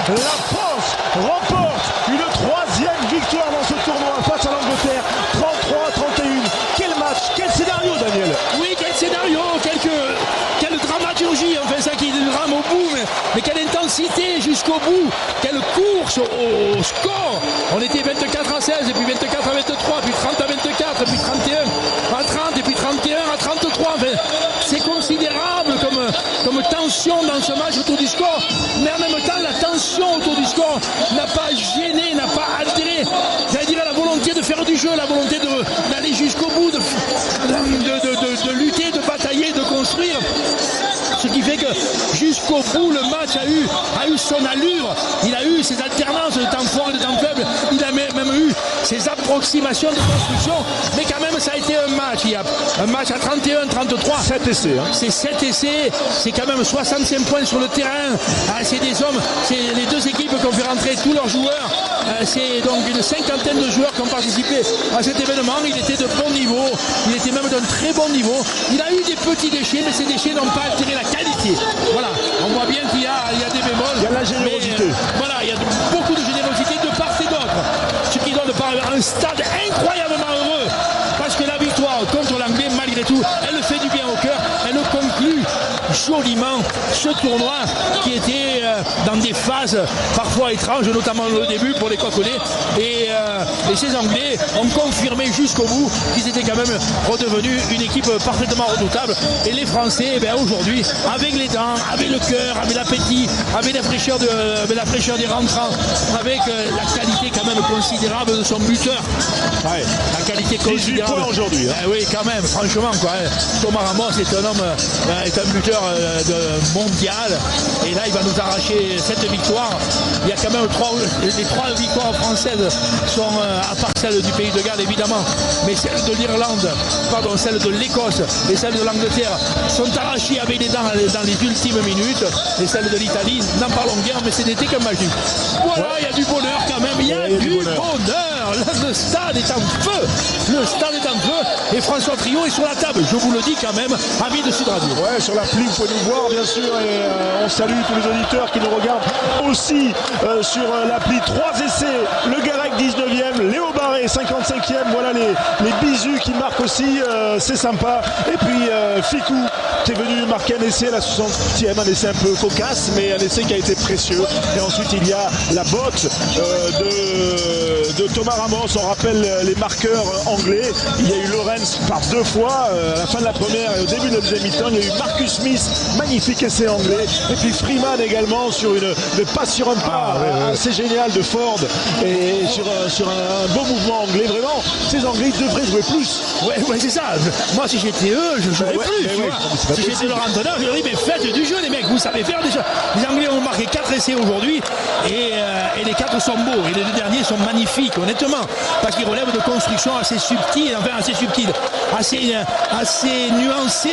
La France remporte une 3e victoire dans ce tournoi face à l'Angleterre, 33-31. Quel match, quel scénario, Daniel? Oui, quel scénario, quelle dramaturgie, enfin ça qui drame au bout, mais quelle intensité jusqu'au bout, quelle course au score. On était 24-16, et puis 24-23, puis 30-24, puis 31-30, et puis 31-33. Enfin, c'est considérable comme tension dans ce match autour du score, mais en même temps la tension autour du score n'a pas gêné, n'a pas altéré, j'allais dire, la volonté de faire du jeu, la volonté d'aller jusqu'au bout, de lutter, de batailler, de construire. Ce qui fait que jusqu'au bout le match a eu son allure, il a eu ses alternances de temps fort et de temps faible, il a même eu ses approximations de construction, mais quand même ça a été un match, il y a un match à 31-33. 7 essais. Hein. C'est 7 essais, c'est quand même 65 points sur le terrain, c'est des hommes, c'est les deux équipes qui ont fait rentrer tous leurs joueurs, c'est donc une cinquantaine de joueurs qui ont participé à cet événement, il était de bon niveau, il était même d'un très bon niveau, il a eu des petits déchets, mais ces déchets n'ont pas altéré la qualité. Voilà, on voit bien qu'il y a des bémols. Il y a de la générosité. Mais, voilà, il y a beaucoup de générosité de part et d'autre. Ce qui donne un stade incroyablement heureux. Parce que la victoire contre l'Anglais, malgré tout, elle fait du bien au cœur. Elle conclut joliment ce tournoi qui était dans des phases parfois étranges, notamment au début pour les Cocolets. Et ces Anglais ont confirmé jusqu'au bout qu'ils étaient quand même redevenus une équipe parfaitement redoutable. Et les Français, aujourd'hui, avec les dents, avec le cœur, avec l'appétit, avec la fraîcheur des rentrants, avec la qualité quand même considérable de son buteur. Ouais. La qualité 18 considérable. points aujourd'hui. Hein. Oui, quand même, franchement, quoi. Thomas Ramos est un homme, est un buteur mondial. Et là, il va nous arracher cette victoire. Il y a quand même les 3 victoires françaises sont, à part celle du Pays de Galles, évidemment, mais celle de l'Irlande, celle de l'Écosse et celle de l'Angleterre sont arrachées avec les dents dans les ultimes minutes. Et celle de l'Italie, n'en parlons guère, mais ce n'était qu'un match. Voilà, il y a du bonheur quand même, il y a du bonheur. Le stade est en feu. Le stade est en feu. Et François Trio est sur la table. Je vous le dis quand même, amis de Sud Radio. Ouais, sur l'appli, vous pouvez nous voir, bien sûr. Et on salue tous les auditeurs qui nous regardent aussi sur l'appli. 3 essais. Le Garec 19e, Léo Barré 55e. Voilà les bisous qui marquent aussi. C'est sympa. Et puis Ficou qui est venu marquer un essai à la 60e. Un essai un peu cocasse, mais un essai qui a été précieux. Et ensuite, il y a la botte de Thomas Ramos. On rappelle les marqueurs anglais. Il y a eu Lorenz par 2 fois à la fin de la première et au début de la deuxième mi-temps. Il y a eu Marcus Smith, magnifique essai anglais. Et puis Freeman également sur une passe sur un pas assez génial de Ford et sur un beau mouvement anglais. Vraiment, ces Anglais devraient jouer plus. Ouais, c'est ça. Moi, si j'étais eux, je jouerais plus. Si j'étais leur entraîneur, je leur dis, mais faites du jeu, les mecs, vous savez faire déjà. Les Anglais ont marqué 4 essais aujourd'hui et les 4 sont beaux. Et les 2 derniers sont magnifiques, honnêtement, parce qu'ils relèvent de constructions assez subtiles, assez nuancées,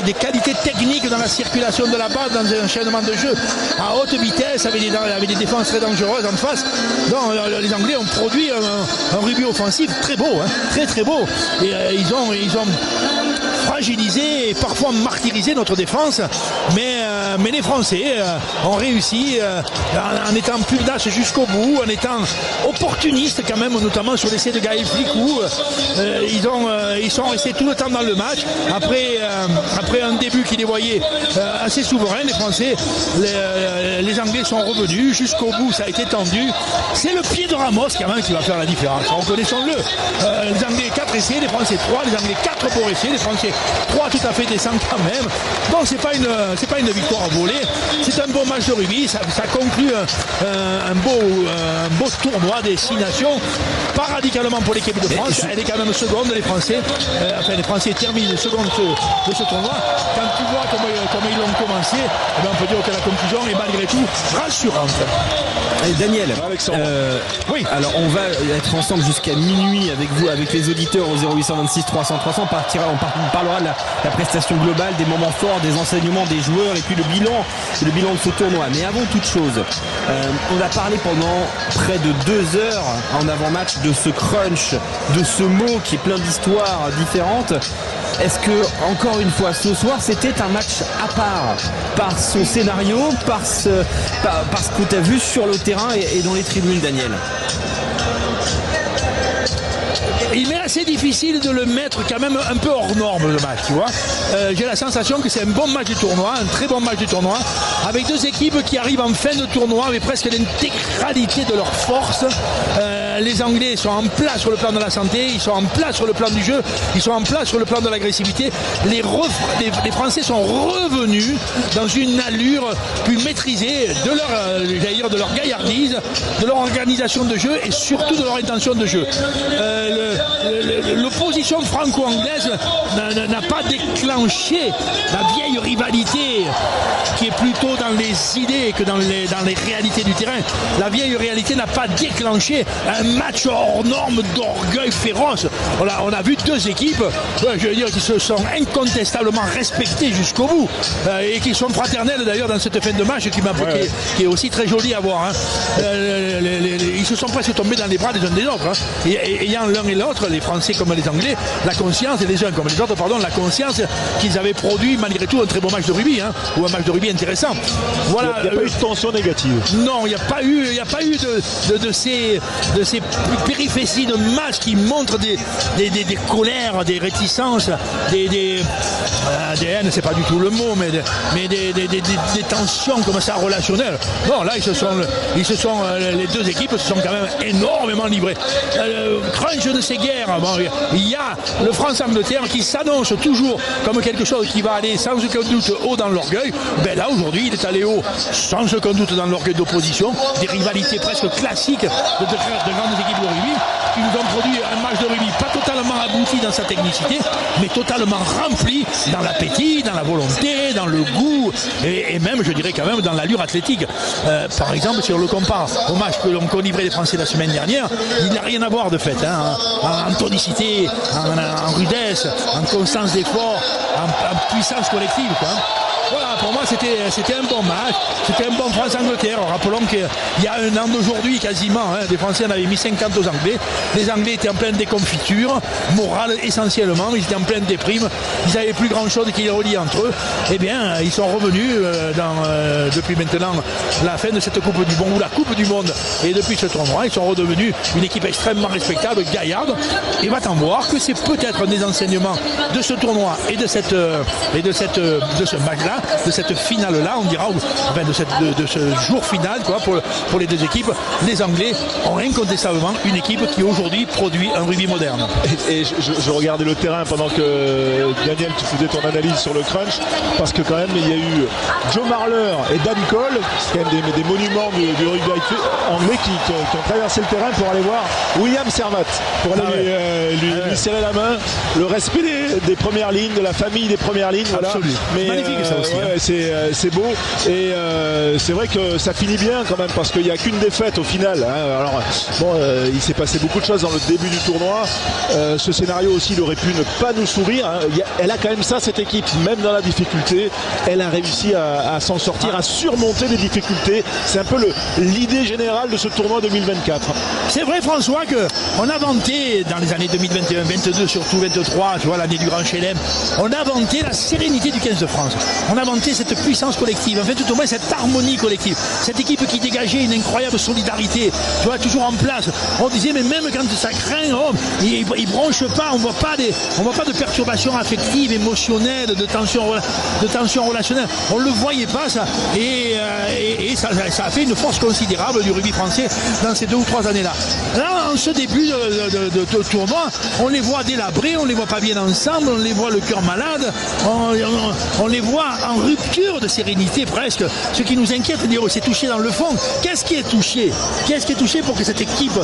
des qualités techniques dans la circulation de la balle, dans un enchaînement de jeu à haute vitesse, avec des défenses très dangereuses en face. Donc, les Anglais ont produit un rugby offensif très beau, hein, très très beau. Et ils ont fragilisé et parfois martyrisé notre défense, mais les Français ont réussi en étant pugnaces jusqu'au bout, en étant opportunistes quand même, notamment sur l'essai de Gaël Flicou. Ils sont restés tout le temps dans le match. Après un début qui les voyait assez souverain, les Français, les Anglais sont revenus jusqu'au bout, ça a été tendu. C'est le pied de Ramos quand même qui va faire la différence, reconnaissons-le. Les Anglais 4 essais, les Français 3, les Anglais 4 beaux essais, les Français 3 tout à fait décents quand même. Donc c'est pas une victoire à voler, c'est un beau match de rugby, ça conclut un beau tournoi des 6 nations, pas radicalement pour l'équipe de France, elle est quand même seconde, les Français terminent seconde de ce tournoi. Quand tu vois comment ils l'ont commencé, on peut dire que la conclusion est malgré tout rassurante. Et Daniel, oui. Alors on va être ensemble jusqu'à minuit avec vous, avec les auditeurs au 0826 300 300. On parlera de la prestation globale, des moments forts, des enseignements des joueurs et puis le bilan bilan de ce tournoi. Mais avant toute chose, on a parlé pendant près de 2 heures en avant-match de ce crunch, de ce mot qui est plein d'histoires différentes. Est-ce que, encore une fois, ce soir, c'était un match à part par son scénario, par ce que tu as vu sur le terrain et dans les tribunes, Daniel? Il m'est assez difficile de le mettre quand même un peu hors norme, le match, tu vois. J'ai la sensation que c'est un bon match du tournoi, un très bon match du tournoi, avec deux équipes qui arrivent en fin de tournoi avec presque l'intégralité de leur force. Les Anglais sont en place sur le plan de la santé, ils sont en place sur le plan du jeu, ils sont en place sur le plan de l'agressivité. Les Français sont revenus dans une allure plus maîtrisée de leur gaillardise, de leur organisation de jeu et surtout de leur intention de jeu. L'opposition franco-anglaise n'a pas déclenché la vieille rivalité qui est plutôt dans les idées que dans les réalités du terrain. La vieille réalité n'a pas déclenché un match hors norme d'orgueil féroce. On a vu deux équipes, je veux dire, qui se sont incontestablement respectées jusqu'au bout et qui sont fraternelles d'ailleurs dans cette fin de match qui est aussi très jolie à voir. Ils se sont presque tombés dans les bras des uns des autres. Et ayant l'un et l'autre, les Français comme les Anglais, la conscience, et les uns comme les autres, la conscience qu'ils avaient produit malgré tout un très beau match de rugby, ou un match de rugby intéressant. Voilà. Il n'y a pas eu de tension négative. Non, il n'y a pas eu de ces péripéties de match qui montrent des colères, des réticences, des haines, c'est pas du tout le mot, mais des tensions comme ça relationnelles. Non, là, les deux équipes se sont quand même énormément livrées. Crunch de ces guerres, il y a le France-Angleterre qui s'annonce toujours comme quelque chose qui va aller sans aucun doute haut dans l'orgueil. Ben là, aujourd'hui, il est allé haut sans aucun doute dans l'orgueil d'opposition, des rivalités presque classiques de grandes équipes de rugby qui nous ont produit un match de rugby pas totalement abouti dans sa technicité, mais totalement rempli dans l'appétit, dans la volonté, dans le goût et même, je dirais quand même, dans l'allure athlétique. Par exemple, si on le compare au match que l'on livrait les Français la semaine dernière, il n'a rien à voir de fait, en tonicité, en rudesse, en constance d'effort, en puissance collective, quoi. Voilà, pour moi c'était un bon match, c'était un bon France-Angleterre. Rappelons qu'il y a un an d'aujourd'hui quasiment, les Français en avaient mis 50 aux Anglais. Les Anglais étaient en pleine déconfiture, morale essentiellement, ils étaient en pleine déprime, ils n'avaient plus grand chose qui les relie entre eux. Eh bien, ils sont revenus depuis maintenant la fin de cette Coupe du Monde, ou la Coupe du Monde, et depuis ce tournoi, ils sont redevenus une équipe extrêmement respectable, gaillarde, et va-t-en voir que c'est peut-être un des enseignements de ce tournoi et de ce match-là, de cette finale-là, on dira, enfin de ce jour final, quoi, pour les deux équipes. Les Anglais ont incontestablement une équipe qui aujourd'hui produit un rugby moderne. Et je regardais le terrain pendant que Daniel, tu faisais ton analyse sur le crunch, parce que quand même il y a eu Joe Marler et Dan Cole, quand même des monuments du rugby anglais qui ont traversé le terrain pour aller voir William Servat, pour aller lui serrer la main, le respect des premières lignes, de la famille des premières lignes. Voilà. Mais magnifique ça aussi. C'est beau et c'est vrai que ça finit bien quand même parce qu'il n'y a qu'une défaite au final. Alors il s'est passé beaucoup de choses dans le début du tournoi. Ce scénario aussi, il aurait pu ne pas nous sourire. Elle a quand même ça, cette équipe, même dans la difficulté, elle a réussi à s'en sortir, à surmonter les difficultés. C'est un peu l'idée générale de ce tournoi 2024. C'est vrai, François, qu'on a vanté dans les années 2021, 22 surtout 23, tu vois, l'année du Grand Chelem, on a vanté la sérénité du 15 de France. On a vanté cette puissance collective, en fait tout au moins cette harmonie collective, cette équipe qui dégageait une incroyable solidarité, tu vois, toujours en place. On disait mais même quand ça craint, il bronche pas, on voit pas de perturbations affectives, émotionnelles, de tension relationnelle. On le voyait pas ça, et ça a fait une force considérable du rugby français dans ces 2 ou 3 années-là. Là, en ce début de tournoi, on les voit délabrés, on les voit pas bien ensemble, on les voit le cœur malade, on les voit en rupture de sérénité presque. Ce qui nous inquiète, c'est touché dans le fond. Qu'est-ce qui est touché pour que cette équipe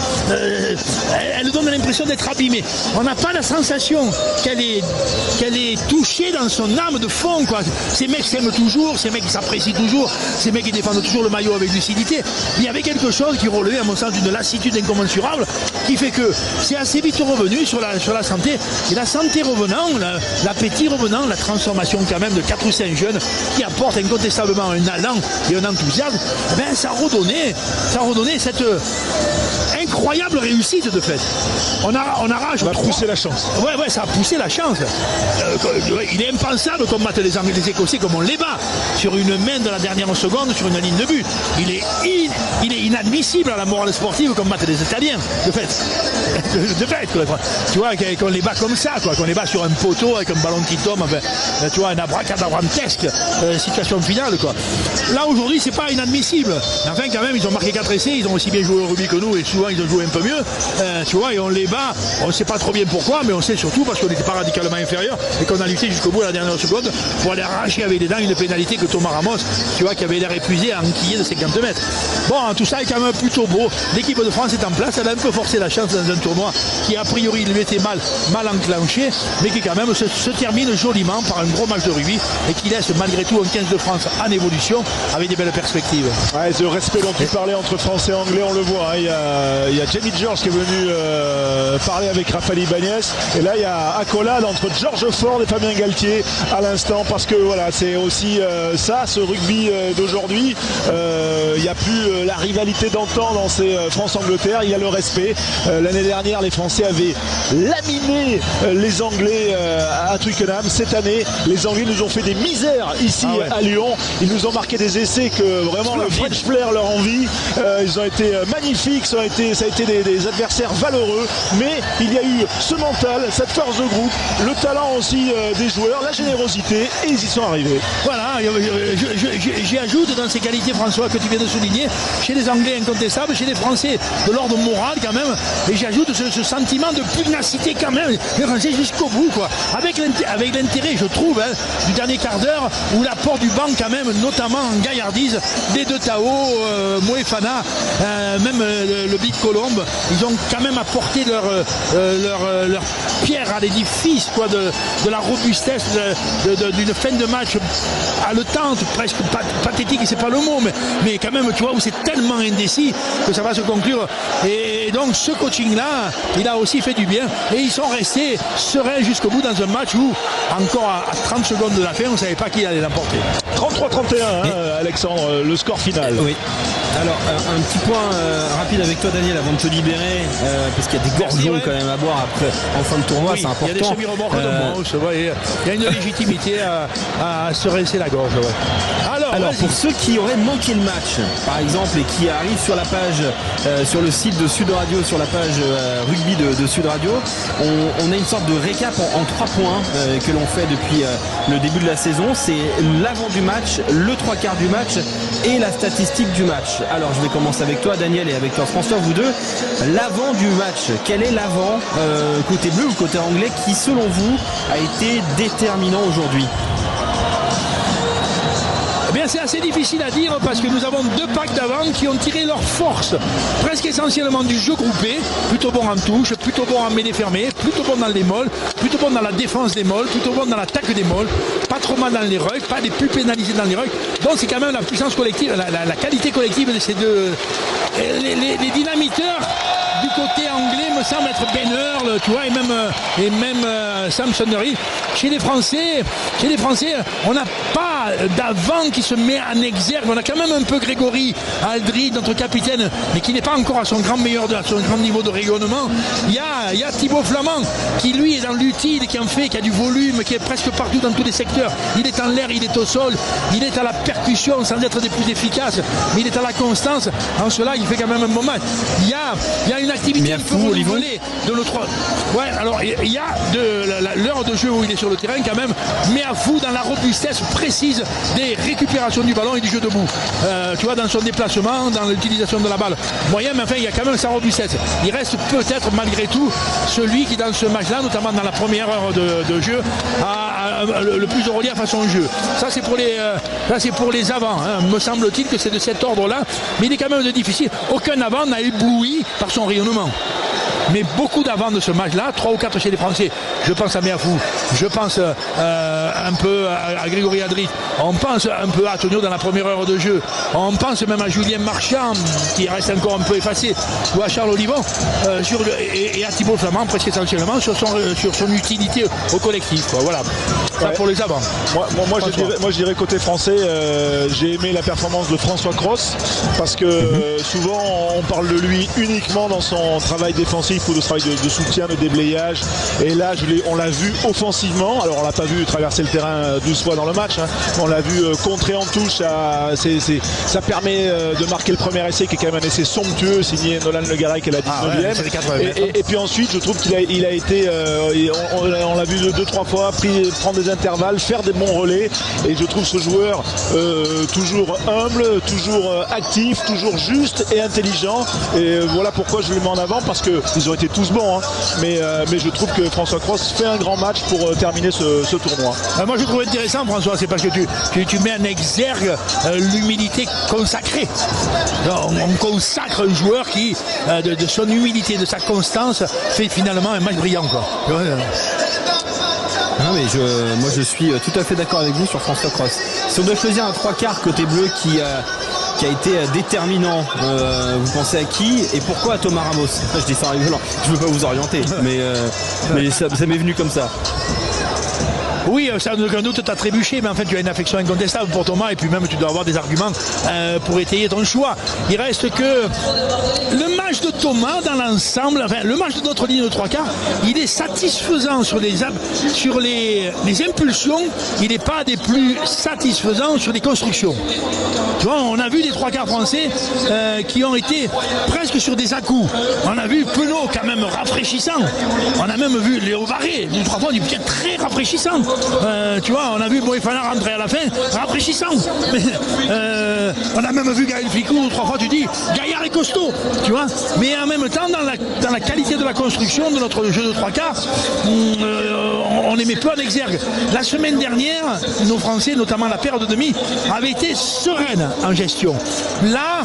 elle donne l'impression d'être abîmée? On n'a pas la sensation qu'elle est touchée dans son âme de fond, quoi. Ces mecs s'aiment toujours, ces mecs s'apprécient toujours, ces mecs qui défendent toujours le maillot avec lucidité. Il y avait quelque chose qui relevait à mon sens d'une lassitude incommensurable qui fait que c'est assez vite revenu sur la santé. Et la santé revenant, l'appétit revenant, la transformation quand même de 4 ou 5 jeunes qui apporte incontestablement un allant et un enthousiasme, ça a redonné cette incroyable réussite de fait. On arrache. On a poussé la chance. Ouais, ça a poussé la chance. Il est impensable qu'on batte les Écossais comme on les bat sur une main de la dernière seconde sur une ligne de but. Il est inadmissible à la morale sportive qu'on batte les Italiens. De fait, tu vois, qu'on les bat comme ça, quoi, qu'on les bat sur un poteau avec un ballon qui tombe, tu vois, un abracadabrantesque situation finale, quoi. Là aujourd'hui, c'est pas inadmissible. Enfin, quand même, ils ont marqué 4 essais, ils ont aussi bien joué au rugby que nous et souvent ils ont joué un peu mieux. Tu vois, et on les bat. On ne sait pas trop bien pourquoi, mais on sait surtout parce qu'on n'était pas radicalement inférieur et qu'on a lutté jusqu'au bout à la dernière seconde pour aller arracher avec les dents une pénalité que Thomas Ramos, tu vois, qui avait l'air épuisé à enquiller de 50 mètres. Bon, tout ça est quand même plutôt beau. L'équipe de France est en place, elle a un peu forcé la chance dans un tournoi qui a priori lui était mal enclenché, mais qui quand même se termine joliment par un gros match de rugby et qui laisse malgré tout un 15 de France en évolution avec des belles perspectives. Ouais, ce respect dont tu parlais entre Français et Anglais, on le voit. Il y a Jamie George qui est venu parler avec Raphaël Ibanez, et là il y a accolade entre George Ford et Fabien Galtier à l'instant, parce que voilà, c'est aussi ça, ce rugby d'aujourd'hui. Il n'y a plus la rivalité d'antan dans ces France-Angleterre, il y a le respect. L'année dernière, les Français avaient laminé les Anglais à Twickenham. Cette année, les Anglais nous ont fait des misères ici à Lyon. Ils nous ont marqué des essais que vraiment le French Flair leur envie. Ils ont été magnifiques, ça a été des adversaires valeureux, mais il y a eu ce mental, cette force de groupe, le talent aussi des joueurs, la générosité, et ils y sont arrivés. Voilà, j'y ajoute dans ces qualités, François, que tu viens de souligner, chez les Anglais incontestables, chez les Français de l'ordre moral quand même, et j'ajoute ce sentiment de pugnacité quand même, les Français jusqu'au bout, quoi, avec l'intérêt, je trouve, du dernier quart d'heure, où l'apport du banc quand même, notamment en gaillardise, des deux Tao, Moefana, même le Big Colombe, ils ont quand même apporté leur pierre à l'édifice, quoi, de la robustesse d'une fin de match haletante, presque pathétique, c'est pas le mot, mais quand même, tu vois, où c'est tellement indécis que ça va se conclure. Et donc ce coaching-là, il a aussi fait du bien, et ils sont restés sereins jusqu'au bout dans un match où, encore à 30 secondes de la fin, on ne savait pas qui allait l'emporter. 33-31, Alexandre, le score final. Oui. Alors, un petit point rapide avec toi, Daniel, avant de te libérer, parce qu'il y a des gorgeons quand même à boire après, en fin de tournoi, c'est important. Il y a des semi-remorques de manche, il y a une légitimité à se rincer la gorge. Ouais. Alors pour ceux qui auraient manqué le match, par exemple, et qui arrivent sur la page, sur le site de Sud Radio, sur la page rugby de Sud Radio, on a une sorte de récap en 3 points que l'on fait depuis le début de la saison. C'est l'avant du match, le 3/4 du match et la statistique du match. Alors je vais commencer avec toi, Daniel, et avec toi, François, vous deux. L'avant du match, quel est l'avant côté bleu ou côté anglais qui, selon vous, a été déterminant aujourd'hui ? Eh bien, c'est assez difficile à dire parce que nous avons 2 packs d'avant qui ont tiré leur force presque essentiellement du jeu groupé, plutôt bon en touche, plutôt bon en mêlée fermée, plutôt bon dans les molles, plutôt bon dans la défense des molles, plutôt bon dans l'attaque des molles, pas trop mal dans les rucks, pas des plus pénalisés dans les rucks. Donc c'est quand même la puissance collective, la qualité collective de ces deux. Les dynamiteurs du côté anglais me semble être Ben Earl, tu vois, et même Samsonery. Chez les Français, on n'a pas d'avant qui se met en exergue. On a quand même un peu Grégory Aldrid, notre capitaine, mais qui n'est pas encore à son grand niveau de rayonnement. Il y a Thibaut Flamand qui lui est dans l'utile, qui a du volume, qui est presque partout dans tous les secteurs. Il est en l'air, il est au sol, il est à la percussion sans être des plus efficaces, mais il est à la constance. En cela, il fait quand même un bon match. Il y a une activité qui peut renouveler de l'autre. Ouais, alors il y a l'heure de jeu où il est sur le terrain quand même, mais à fou dans la robustesse précise des récupérations du ballon et du jeu debout. Tu vois, dans son déplacement, dans l'utilisation de la balle moyen, mais enfin il y a quand même sa robustesse. Il reste peut-être malgré tout celui qui dans ce match-là, notamment dans la première heure de jeu, a le plus de relief à son jeu. Ça c'est pour les avants, hein. Me semble-t-il que c'est de cet ordre-là, mais il est quand même difficile. Aucun avant n'a ébloui par son rayonnement. Mais beaucoup d'avant de ce match-là, 3 ou 4 chez les Français. Je pense à Merfou, je pense à un peu à Grégory Aldrit, on pense un peu à Antonio dans la première heure de jeu, on pense même à Julien Marchand qui reste encore un peu effacé, ou à Charles Olivon et à Thibaut Flamand presque essentiellement sur son utilité au collectif, quoi. Voilà, ça pour les avants. Moi je dirais côté français, j'ai aimé la performance de François Cros parce que souvent on parle de lui uniquement dans son travail défensif ou de travail de soutien, de déblayage, et là on l'a vu offensivement. Alors on l'a pas vu traverser le terrain 12 fois dans le match, hein. On l'a vu contrer en touche, ça permet de marquer le premier essai qui est quand même un essai somptueux signé Nolan Le Garec à la 19e. Et puis ensuite je trouve qu'il a été on l'a vu 2-3 fois prendre des intervalles, faire des bons relais, et je trouve ce joueur toujours humble, toujours actif, toujours juste et intelligent, et voilà pourquoi je le mets en avant, parce qu'ils ont été tous bons, hein. Mais je trouve que François Cros fait un grand match pour terminer ce tournoi. Moi je trouve intéressant, François, c'est parce que tu mets en exergue l'humilité consacrée. On consacre un joueur qui de son humilité, de sa constance, fait finalement un match brillant, quoi. Non, mais moi je suis tout à fait d'accord avec vous sur François Cros. Si on doit choisir un 3/4 côté bleu qui a été déterminant, vous pensez à qui et pourquoi à Thomas Ramos? Je dis ça en rigolant, je veux pas vous orienter, mais ça m'est venu comme ça. Oui, sans aucun doute t'as trébuché, mais en fait tu as une affection incontestable pour Thomas, et puis même tu dois avoir des arguments pour étayer ton choix. Il reste que le match de Thomas dans l'ensemble, enfin le match de notre ligne de 3/4, il est satisfaisant sur les impulsions, il n'est pas des plus satisfaisants sur les constructions. Tu vois, on a vu des 3/4 français qui ont été presque sur des à-coups. On a vu Penaud quand même rafraîchissant. On a même vu Léo Barré, 2-3 fois du pied très rafraîchissant. Tu vois, on a vu Moefana rentrer à la fin, rafraîchissant. Mais, on a même vu Gaël Ficou 3 fois, tu dis, Gaillard est costaud, tu vois. Mais en même temps, dans la qualité de la construction de notre jeu de 3/4, on les met peu en exergue. La semaine dernière, nos Français, notamment la paire de demi, avaient été sereines en gestion. Là,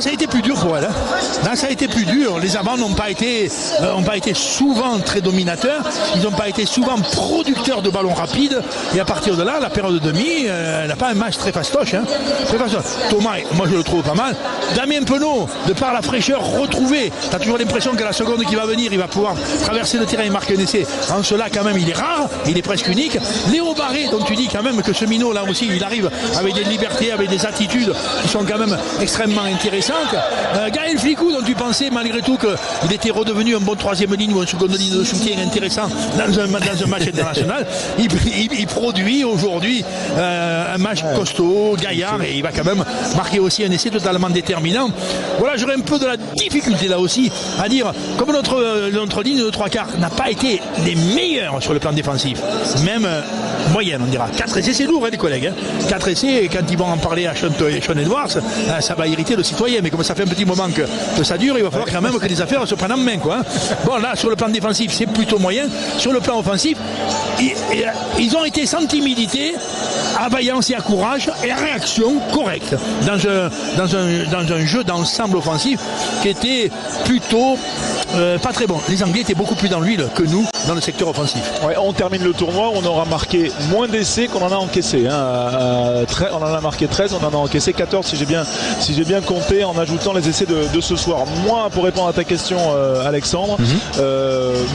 ça a été plus dur pour elle. Hein. Là, ça a été plus dur. Les avants n'ont pas été souvent très dominateurs. Ils n'ont pas été souvent producteurs de ballons rapides. Et à partir de là, la paire de demi n'a pas un match très fastoche. Hein. Très fastoche. Thomas, moi je le trouve pas mal. Damien Penaud, de par la fraîcheur retrouvée, tu as toujours l'impression que la seconde qui va venir, il va pouvoir traverser le terrain et marquer un essai. En cela, quand même, il est rare, il est presque unique. Léo Barré, dont tu dis quand même que ce minot là aussi, il arrive avec des libertés, avec des attitudes qui sont quand même extrêmement intéressantes. Gaël Ficou, dont tu pensais malgré tout qu'il était redevenu un bon troisième ligne ou un seconde ligne de soutien intéressant dans un match international, il produit aujourd'hui un match costaud, gaillard, et il va quand même marquer aussi un essai totalement déterminant. Voilà, j'aurais un peu de la difficulté là aussi à dire, comme notre ligne de 3/4 n'a pas été des meilleurs sur le plan défensif, même moyenne on dira. 4 essais c'est lourd, hein, les collègues, hein. 4 essais, et quand ils vont en parler à Sean Edwards, ça va irriter le citoyen, mais comme ça fait un petit moment que ça dure, il va falloir quand même que les affaires se prennent en main, quoi. Bon, là sur le plan défensif c'est plutôt moyen, sur le plan offensif ils ont été sans timidité, à vaillance et à courage et à réaction correcte dans un jeu d'ensemble offensif qui était plutôt pas très bon. Les Anglais étaient beaucoup plus dans l'huile que nous dans le secteur offensif. Ouais, on termine le tournoi, on aura marqué moins d'essais qu'on en a encaissé, hein. On en a marqué 13, on en a encaissé 14 si j'ai bien compté en ajoutant les essais de ce soir. Moi, pour répondre à ta question, Alexandre,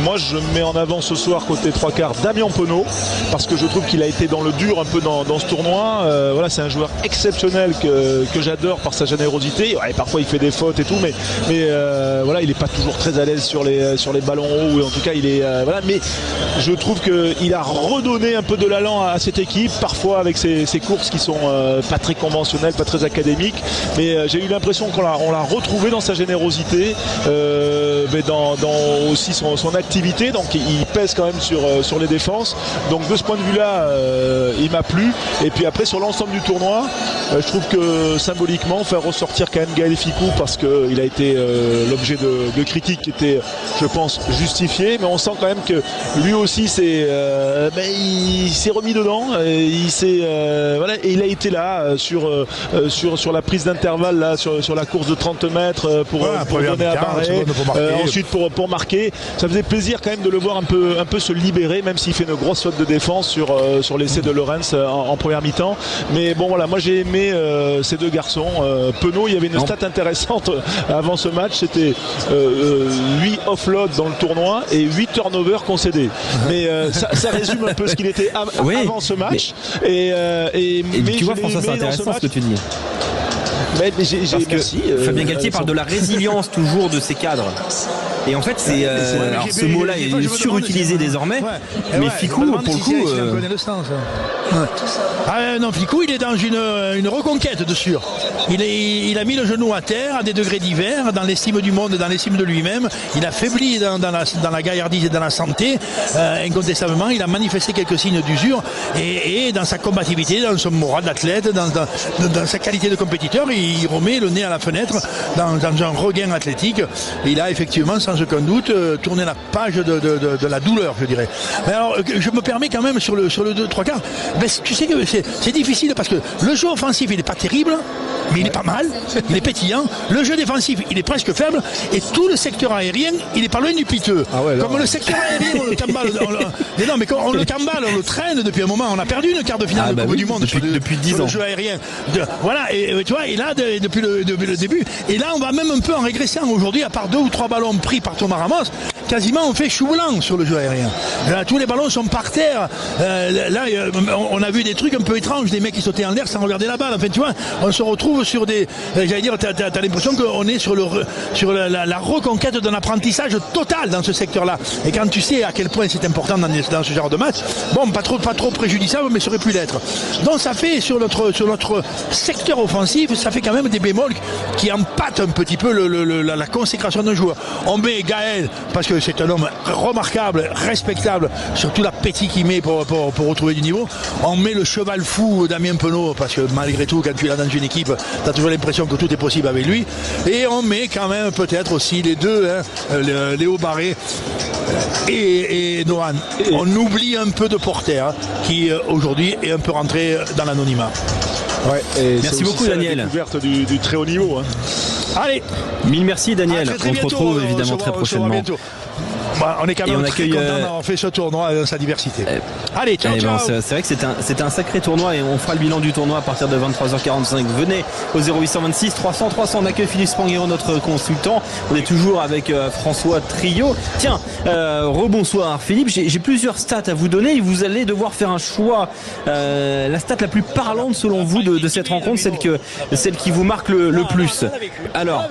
moi je mets en avant ce soir côté 3/4 Damien Penaud, parce que je trouve qu'il a été dans le dur un peu dans ce tournoi. Voilà, c'est un joueur exceptionnel que j'adore par sa générosité. Ouais, parfois il fait des fautes et tout, mais voilà, il n'est pas toujours très à l'aise sur les ballons hauts, ou en tout cas il est voilà, mais je trouve qu'il a redonné un peu de l'allant à cette équipe, parfois avec ses courses qui sont pas très conventionnelles, pas très académiques, mais j'ai eu l'impression qu'on l'a retrouvé dans sa générosité, mais dans aussi son activité, donc il pèse quand même sur les défenses, donc de ce point de vue là il m'a plu. Et puis après sur l'ensemble du tournoi, je trouve que symboliquement faire ressortir quand même Gaël Ficou, parce qu'il a été l'objet de critiques qui été, je pense, justifiée, mais on sent quand même que lui aussi il s'est remis dedans, il a été là sur la prise d'intervalle là sur la course de 30 mètres pour donner à Barré, ensuite pour marquer. Ça faisait plaisir quand même de le voir un peu se libérer, même s'il fait une grosse faute de défense sur l'essai de Lorenz en première mi-temps. Mais bon voilà, moi j'ai aimé ces deux garçons. Penaud, il y avait une stat intéressante avant ce match, c'était 8 offloads dans le tournoi et 8 turnovers concédés. Mais ça résume un peu ce qu'il était avant ce match. Et tu vois, François, c'est intéressant ce que tu dis. Parce que Fabien Galtier parle de la résilience toujours de ses cadres. Et en fait, alors ce mot-là est surutilisé désormais. Mais Ficou, pour le coup. Non, Ficou, il est dans une reconquête de sûr. Il a mis le genou à terre à des degrés divers, dans l'estime du monde, dans l'estime de lui-même. Il a faibli dans la gaillardise et dans la santé. Incontestablement, il a manifesté quelques signes d'usure. Et dans sa combativité, dans son moral d'athlète, dans sa qualité de compétiteur, il remet le nez à la fenêtre dans un regain athlétique. Il a effectivement, sans aucun doute, tourné la page de la douleur, je dirais. Mais alors, je me permets quand même sur le 2-3 quarts. Ben, tu sais que c'est difficile parce que le jeu offensif, il n'est pas terrible, mais il est pas mal, il est pétillant. Le jeu défensif, il est presque faible. Et tout le secteur aérien, il est pas loin du piteux. Comme le secteur aérien, on le camballe. Mais quand on le camballe, on le traîne depuis un moment. On a perdu une quart de finale de Coupe du Monde depuis 10 ans. Le jeu aérien. Voilà, et tu vois, et là, depuis le début. Et là, on va même un peu en régressant. Aujourd'hui, à part 2 ou 3 ballons pris par Thomas Ramos, quasiment on fait chou blanc sur le jeu aérien. Là, tous les ballons sont par terre. On a vu des trucs un peu étranges, des mecs qui sautaient en l'air sans regarder la balle. Enfin, tu vois, on se retrouve sur des. J'allais dire, t'as l'impression qu'on est sur la reconquête d'un apprentissage total dans ce secteur-là. Et quand tu sais à quel point c'est important dans ce genre de match, bon, pas trop préjudiciable, mais ça aurait pu l'être. Donc ça fait sur notre secteur offensif, ça fait quand même des bémols qui empâtent un petit peu la consécration d'un joueur. On met Gaël parce que c'est un homme remarquable, respectable, surtout l'appétit qu'il met pour retrouver du niveau. On met le cheval fou Damien Penaud parce que malgré tout, quand tu es là dans une équipe, tu as toujours l'impression que tout est possible avec lui. Et on met quand même peut-être aussi les deux, Léo Barré et Nohan. On oublie un peu de Porter qui aujourd'hui est un peu rentré dans l'anonymat. Ouais, merci beaucoup Daniel. La découverte du très haut niveau. Allez, mille merci Daniel. On se retrouve évidemment très prochainement. On est quand même très content d'avoir fait ce tournoi dans sa diversité. Allez, ciao. C'est vrai que c'était un sacré tournoi et on fera le bilan du tournoi à partir de 23h45. Venez au 0826 300 300. On accueille Philippe Spanghero, notre consultant. On est toujours avec François Trio. Tiens, rebonsoir Philippe. J'ai plusieurs stats à vous donner et vous allez devoir faire un choix. La stat la plus parlante selon vous de cette rencontre, celle qui vous marque le plus. Alors,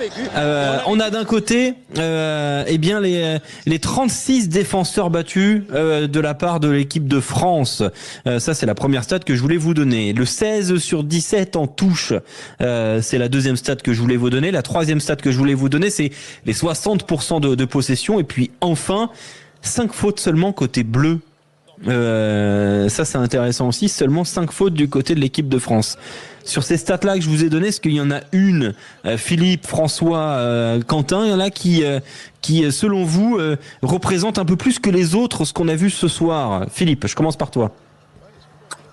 on a d'un côté bien les 36 défenseurs battus de la part de l'équipe de France. Ça, c'est la première stat que je voulais vous donner. Le 16 sur 17 en touche, c'est la deuxième stat que je voulais vous donner. La troisième stat que je voulais vous donner, c'est les 60% de possession. Et puis enfin, 5 fautes seulement côté bleu. Ça, c'est intéressant aussi. Seulement 5 fautes du côté de l'équipe de France. Sur ces stats-là que je vous ai données, est-ce qu'il y en a une, Philippe, François, Quentin, il y en a qui selon vous, représente un peu plus que les autres ce qu'on a vu ce soir? Philippe, je commence par toi.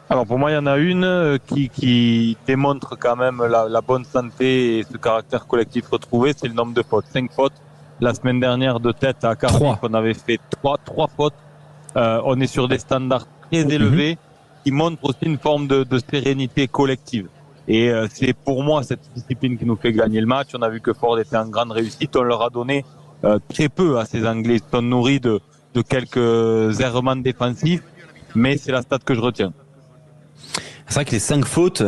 Alors pour moi, il y en a une qui démontre quand même la bonne santé et ce caractère collectif retrouvé, c'est le nombre de fautes. 5 fautes. La semaine dernière, de tête à Cardiff, on avait fait 3 fautes. On est sur des standards très élevés qui montrent aussi une forme de sérénité collective. Et c'est pour moi cette discipline qui nous fait gagner le match. On a vu que Ford était en grande réussite. On leur a donné très peu à ces Anglais. Ils sont nourris de quelques errements défensifs, mais c'est la stat que je retiens. C'est vrai que les 5 fautes,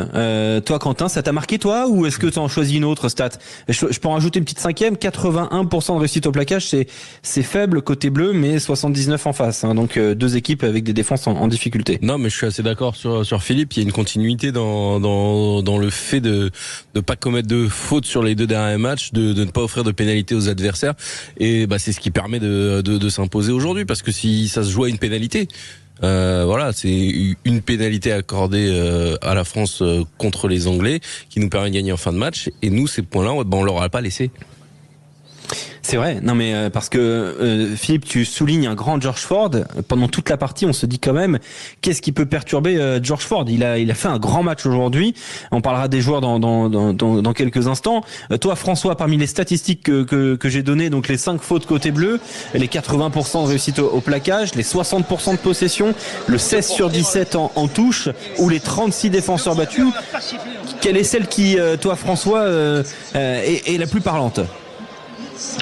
toi Quentin, ça t'a marqué toi ou est-ce que tu en choisis une autre stat? Je peux en rajouter une petite cinquième, 81% de réussite au plaquage, c'est faible côté bleu, mais 79 en face. Hein, donc 2 équipes avec des défenses en difficulté. Non, mais je suis assez d'accord sur Philippe. Il y a une continuité dans le fait de pas commettre de fautes sur les 2 derniers matchs, de ne pas offrir de pénalités aux adversaires. Et c'est ce qui permet de s'imposer aujourd'hui, parce que si ça se joue à une pénalité. C'est une pénalité accordée à la France contre les Anglais qui nous permet de gagner en fin de match, et nous ces points-là on leur a pas laissé. C'est vrai, non mais parce que Philippe, tu soulignes un grand George Ford. Pendant toute la partie, on se dit quand même, qu'est-ce qui peut perturber George Ford ? Il a fait un grand match aujourd'hui. On parlera des joueurs dans quelques instants. Toi, François, parmi les statistiques que j'ai données, donc les 5 fautes côté bleu, les 80% de réussite au plaquage, les 60% de possession, le 16 sur 17 en touche, ou les 36 défenseurs battus, quelle est celle qui, toi, François, est la plus parlante ?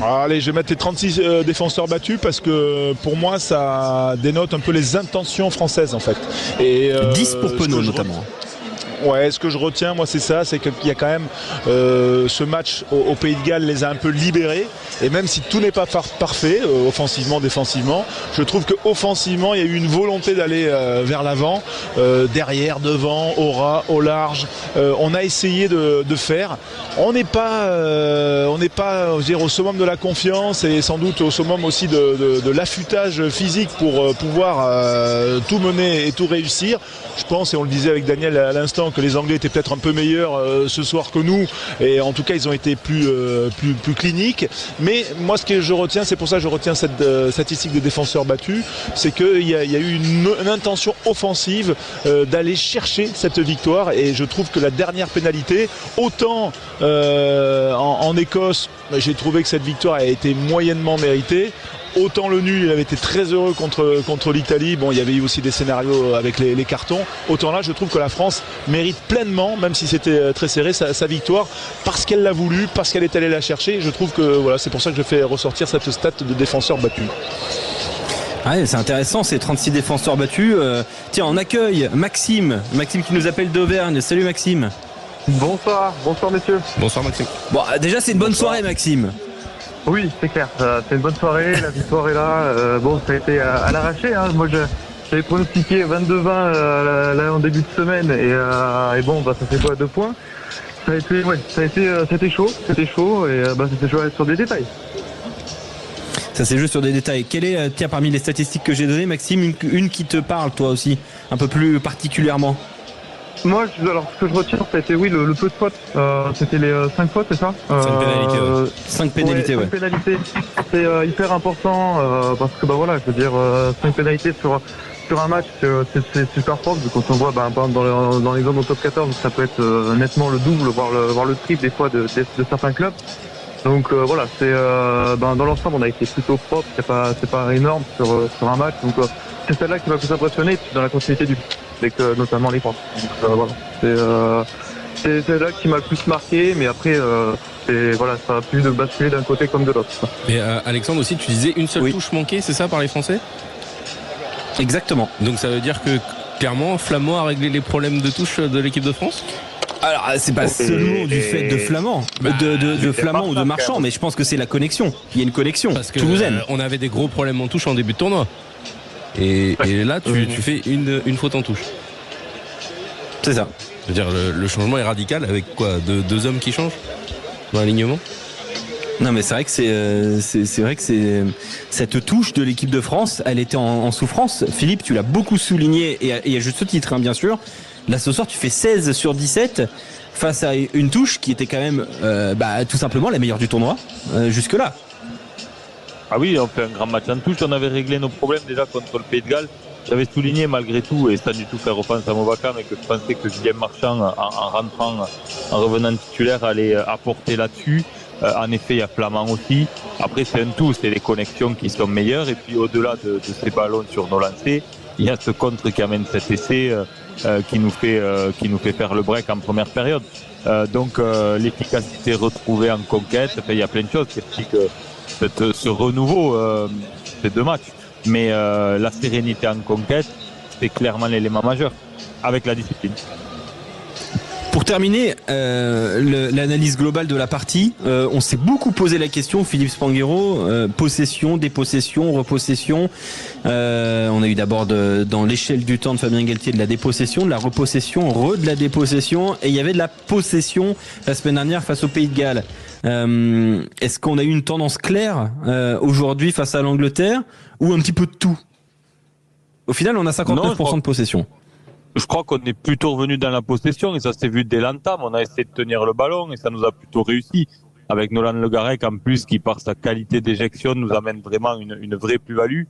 Allez, je vais mettre les 36 défenseurs battus parce que pour moi ça dénote un peu les intentions françaises en fait. Et 10 pour Penaud notamment. Ouais, ce que je retiens, moi, c'est ça, c'est qu'il y a quand même ce match au Pays de Galles les a un peu libérés. Et même si tout n'est pas parfait, offensivement, défensivement, je trouve que offensivement, il y a eu une volonté d'aller vers l'avant, derrière, devant, au ras, au large. On a essayé de faire. On n'est pas, je veux dire, au summum de la confiance et sans doute au summum aussi de l'affûtage physique pour pouvoir tout mener et tout réussir. Je pense, et on le disait avec Daniel à l'instant, que les Anglais étaient peut-être un peu meilleurs ce soir que nous, et en tout cas ils ont été plus cliniques. Mais moi ce que je retiens, c'est pour ça que je retiens cette statistique des défenseurs battus, c'est qu'il y a eu une intention offensive d'aller chercher cette victoire, et je trouve que la dernière pénalité, autant en Écosse, j'ai trouvé que cette victoire a été moyennement méritée. Autant le nul, il avait été très heureux contre l'Italie. Bon, il y avait eu aussi des scénarios avec les cartons. Autant là, je trouve que la France mérite pleinement, même si c'était très serré, sa victoire, parce qu'elle l'a voulu, parce qu'elle est allée la chercher. Je trouve que voilà, c'est pour ça que je fais ressortir cette stat de défenseurs battus. Ouais, c'est intéressant, ces 36 défenseurs battus. Tiens, on accueille Maxime qui nous appelle d'Auvergne. Salut Maxime. Bonsoir messieurs. Bonsoir Maxime. Bon, déjà c'est une bonne soirée Maxime. Oui, c'est clair, c'est une bonne soirée, la victoire est là. Bon, ça a été à l'arraché, hein. Moi j'avais pronostiqué 22-20 là en début de semaine et bon, bah ça fait quoi, 2 points. Ça a été chaud, c'était chaud sur des détails. Ça c'est juste sur des détails. Quelle est, tiens, parmi les statistiques que j'ai données, Maxime, une qui te parle toi aussi, un peu plus particulièrement? Moi, alors ce que je retiens, ça a été le peu de fautes. C'était les 5 fautes, c'est ça? 5 pénalités, ouais. 5 pénalités, ouais. 5 pénalités. C'est hyper important parce que bah voilà, je veux dire 5 pénalités sur un match, c'est super fort. Quand on voit, par exemple dans les zones au top 14, ça peut être nettement le double, voire le triple des fois de certains clubs. Donc voilà, c'est dans l'ensemble, on a été plutôt propre. C'est pas énorme sur un match. Donc c'est celle-là qui m'a plus impressionné dans la continuité avec notamment les points. Donc voilà, c'est celle-là qui m'a le plus marqué, mais après voilà, ça a pu de basculer d'un côté comme de l'autre. Mais Alexandre aussi, tu disais une seule touche manquée, c'est ça, par les Français? Exactement. Donc ça veut dire que clairement Flamand a réglé les problèmes de touche de l'équipe de France? Alors c'est pas seulement du fait de Flamand, de Flamand ou de Marchand, mais je pense que c'est la connexion. Il y a une connexion. Parce que toulousaine. On avait des gros problèmes en touche en début de tournoi. Et là, tu fais une faute en touche. C'est ça. Je veux dire, le changement est radical avec quoi, deux hommes qui changent dans l'alignement. Non mais c'est vrai que c'est vrai que cette touche de l'équipe de France, elle était en souffrance. Philippe, tu l'as beaucoup souligné et à juste titre, hein, bien sûr. Là ce soir, tu fais 16 sur 17 face à une touche qui était quand même tout simplement la meilleure du tournoi jusque là. Ah oui, on fait un grand match en touche. On avait réglé nos problèmes déjà contre le Pays de Galles. J'avais souligné malgré tout, et sans du tout faire offense à Movaca, mais que je pensais que Julien Marchand, en rentrant, en revenant titulaire, allait apporter là-dessus. En effet, il y a Flamand aussi. Après, c'est un tout, c'est les connexions qui sont meilleures. Et puis, au-delà de ces ballons sur nos lancers, il y a ce contre qui amène cet essai qui nous fait faire le break en première période. Donc, l'efficacité retrouvée en conquête, il y a plein de choses qui expliquent ce renouveau ces 2 matchs. Mais la sérénité en conquête, c'est clairement l'élément majeur, avec la discipline. Pour terminer l'analyse globale de la partie, on s'est beaucoup posé la question, Philippe Spanghero, possession, dépossession, repossession. On a eu d'abord dans l'échelle du temps de Fabien Galtier de la dépossession, de la repossession, de la dépossession, et il y avait de la possession la semaine dernière face au Pays de Galles. Est-ce qu'on a eu une tendance claire aujourd'hui face à l'Angleterre, ou un petit peu de tout? Au final, on a 59% de possession. Je crois qu'on est plutôt revenu dans la possession et ça s'est vu dès l'entame. On a essayé de tenir le ballon et ça nous a plutôt réussi. avec Nolan Le Garec en plus qui par sa qualité d'éjection nous amène vraiment une vraie plus-value.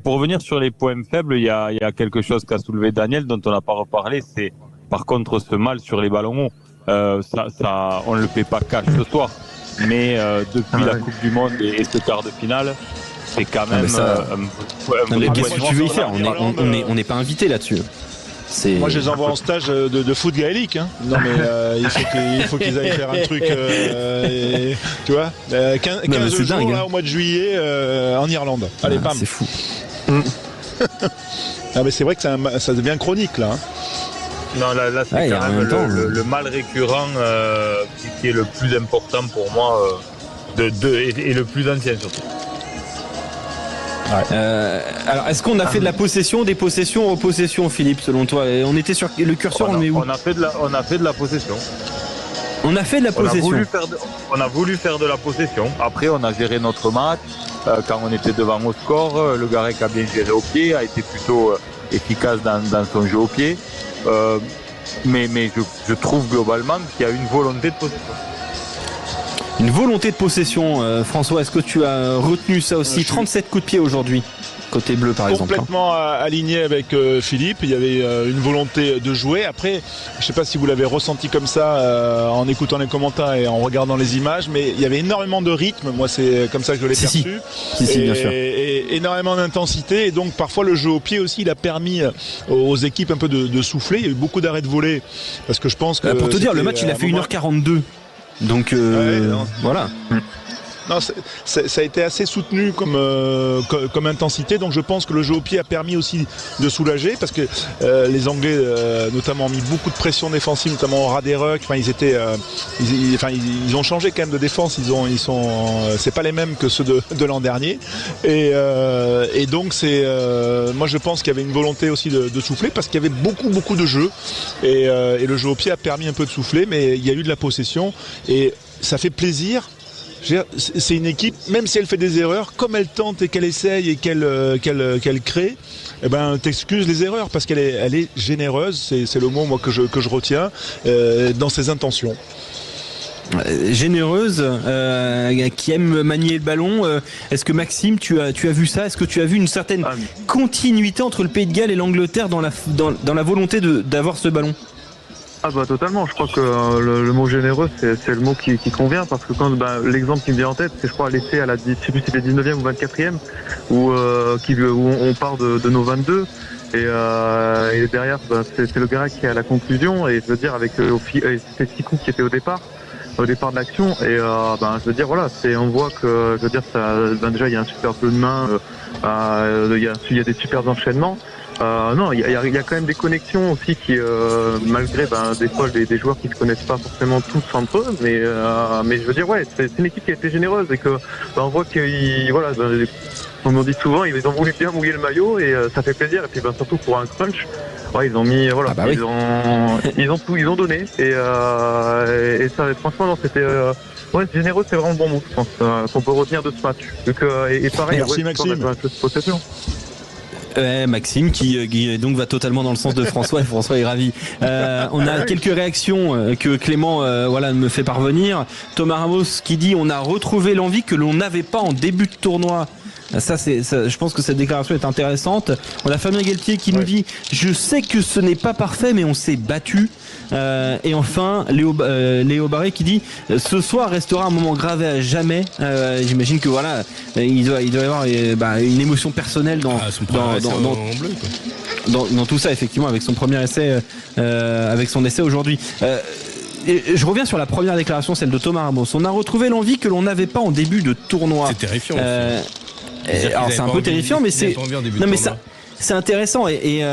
Pour revenir sur les points faibles, il y a quelque chose qu'a soulevé Daniel dont on n'a pas reparlé, c'est par contre ce mal sur les ballons hauts. Ça, on ne le fait pas cash ce soir, mais depuis la Coupe du Monde et ce quart de finale, c'est quand même un vrai qu'est-ce que tu veux y faire? On n'est pas invité là-dessus. Moi, je les envoie en stage de foot gaélique. Hein. Non, mais il faut qu'ils aillent faire un truc. Tu vois, 15 jours dingue, là, au mois de juillet en Irlande. Allez, bam. C'est fou. Ah, mais c'est vrai que ça devient chronique là. Hein. Non, là c'est quand même le mal récurrent qui est le plus important pour moi et le plus ancien surtout. Ouais. Alors, est-ce qu'on a fait de la possession, des possessions, repossessions, Philippe, selon toi? On était sur le curseur, on met où? On a fait de la possession. On a fait de la possession. On a voulu faire de la possession. Après, on a géré notre match. Quand on était devant au score, Le Garec a bien géré au pied, a été plutôt efficace dans son jeu au pied. Mais je trouve globalement qu'il y a une volonté de possession. Une volonté de possession, François, est-ce que tu as retenu ça aussi? 37 coups de pied aujourd'hui, côté bleu par exemple. Complètement aligné avec Philippe, il y avait une volonté de jouer. Après, je ne sais pas si vous l'avez ressenti comme ça en écoutant les commentaires et en regardant les images, mais il y avait énormément de rythme, moi c'est comme ça que je l'ai perçu. Si, bien sûr. Et énormément d'intensité, et donc parfois le jeu au pied aussi, il a permis aux équipes un peu de souffler. Il y a eu beaucoup d'arrêts de volée, parce que je pense que... pour te dire, le match il a fait 1h42. Donc voilà. Non, ça a été assez soutenu comme intensité, donc je pense que le jeu au pied a permis aussi de soulager, parce que les Anglais notamment ont mis beaucoup de pression défensive, notamment au ras des rucks. Enfin, ils ont changé quand même de défense. C'est pas les mêmes que ceux de l'an dernier, et donc moi je pense qu'il y avait une volonté aussi de souffler, parce qu'il y avait beaucoup de jeux, et le jeu au pied a permis un peu de souffler, mais il y a eu de la possession et ça fait plaisir. C'est une équipe, même si elle fait des erreurs, comme elle tente et qu'elle essaye et qu'elle crée, eh ben t'excuses les erreurs, parce qu'elle est généreuse, c'est le mot moi que je retiens dans ses intentions. Généreuse, qui aime manier le ballon. Est-ce que Maxime, tu as vu ça? Est-ce que tu as vu une certaine continuité entre le Pays de Galles et l'Angleterre dans la volonté d'avoir ce ballon? Ah bah totalement, je crois que le mot généreux c'est le mot qui convient, parce que quand l'exemple qui me vient en tête, c'est je crois l'essai à la, je sais plus si c'était 19e ou 24e où on part de nos 22 et derrière c'est Le Garec qui est à la conclusion, et je veux dire avec c'était Sikou qui était au départ de l'action, et je veux dire voilà, on voit que je veux dire ça, déjà il y a un super peu de main, il y a des super enchaînements. Non, il y a quand même des connexions aussi qui, malgré des fois des joueurs qui se connaissent pas forcément tous entre eux, mais je veux dire ouais, c'est une équipe qui a été généreuse, et que on voit qu'ils voilà, comme on dit souvent, ils ont voulu bien mouiller le maillot, et ça fait plaisir. Et puis surtout pour un crunch, ouais, ils ont mis voilà, ils ont donné, et ça franchement non, c'était ouais, généreux, c'est vraiment bon mot, je pense, qu'on peut retenir de ce match. Donc, et pareil, merci Maxime. On a un peu de possession. Maxime qui donc va totalement dans le sens de François, et François est ravi. On a quelques réactions que Clément me fait parvenir. Thomas Ramos qui dit: on a retrouvé l'envie que l'on n'avait pas en début de tournoi. Ça, je pense que cette déclaration est intéressante. On a Fabien Galtier qui nous dit: je sais que ce n'est pas parfait, mais on s'est battu. Et enfin Léo Barré qui dit: ce soir restera un moment gravé à jamais. J'imagine que voilà, il doit y avoir une émotion personnelle dans tout ça, effectivement, avec son premier essai, avec son essai aujourd'hui. Je reviens sur la première déclaration, celle de Thomas Ramos. On a retrouvé l'envie que l'on n'avait pas en début de tournoi. C'est terrifiant. Alors c'est un peu terrifiant, mais c'est intéressant, et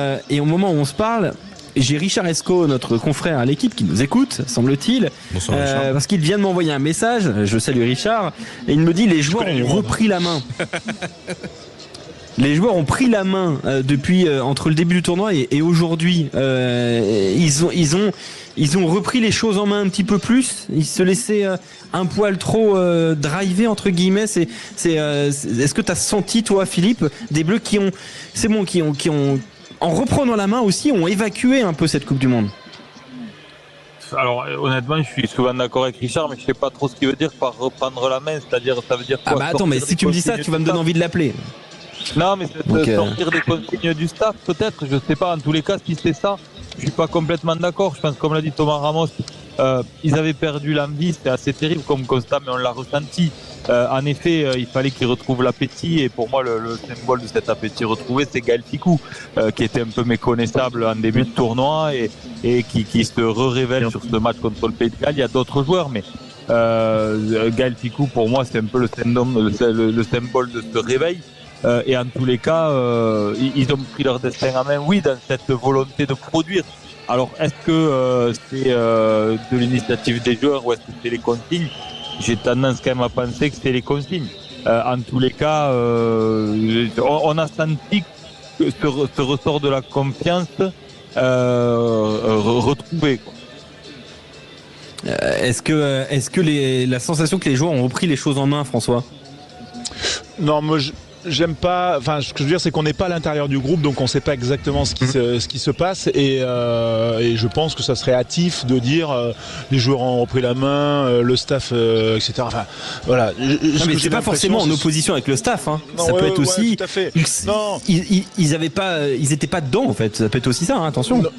au moment où on se parle, j'ai Richard Esco, notre confrère à l'équipe, qui nous écoute, semble-t-il. Bonsoir, Richard. Parce qu'il vient de m'envoyer un message. Je salue Richard, et il me dit: les joueurs ont repris la main. Les joueurs ont pris la main depuis entre le début du tournoi et aujourd'hui. Ils ont repris les choses en main un petit peu plus. Ils se laissaient un poil trop driver, entre guillemets. Est-ce que tu as senti, toi, Philippe, des Bleus qui ont en reprenant la main aussi, ont évacué un peu cette Coupe du Monde? Alors honnêtement, je suis souvent d'accord avec Richard, mais je sais pas trop ce qu'il veut dire par reprendre la main. C'est-à-dire, ça veut dire quoi? Ah bah attends, mais si tu me dis ça, tu vas me donner envie de l'appeler. Non, mais c'est sortir des consignes du staff, peut-être. Je sais pas. En tous les cas, si c'est ça, je suis pas complètement d'accord. Je pense, comme l'a dit Thomas Ramos, ils avaient perdu l'envie. C'était assez terrible comme constat, mais on l'a ressenti. En effet, il fallait qu'ils retrouvent l'appétit, et pour moi, le symbole de cet appétit retrouvé, c'est Gaël Fickou, qui était un peu méconnaissable en début de tournoi et qui se révèle sur ce match contre le Pays de Galles. Il y a d'autres joueurs, mais Gaël Fickou, pour moi, c'est un peu le symbole de ce réveil. Et en tous les cas, ils ont pris leur destin en main, oui, dans cette volonté de produire. Alors, est-ce que c'est de l'initiative des joueurs ou est-ce que c'est les consignes? J'ai tendance quand même à penser que c'est les consignes. En tous les cas, on a senti que ce ressort de la confiance retrouvé, quoi. Est-ce que la sensation que les joueurs ont repris les choses en main, François? Non, moi j'aime pas. Enfin, ce que je veux dire, c'est qu'on n'est pas à l'intérieur du groupe, donc on ne sait pas exactement ce qui se passe. Et je pense que ça serait hâtif de dire les joueurs ont repris la main, le staff, etc. Enfin, voilà. Non, mais c'est pas forcément en opposition avec le staff. Hein. Non, ça peut être aussi. Tout à fait. Non. Ils étaient pas dedans en fait. Ça peut être aussi ça. Hein, attention. Non.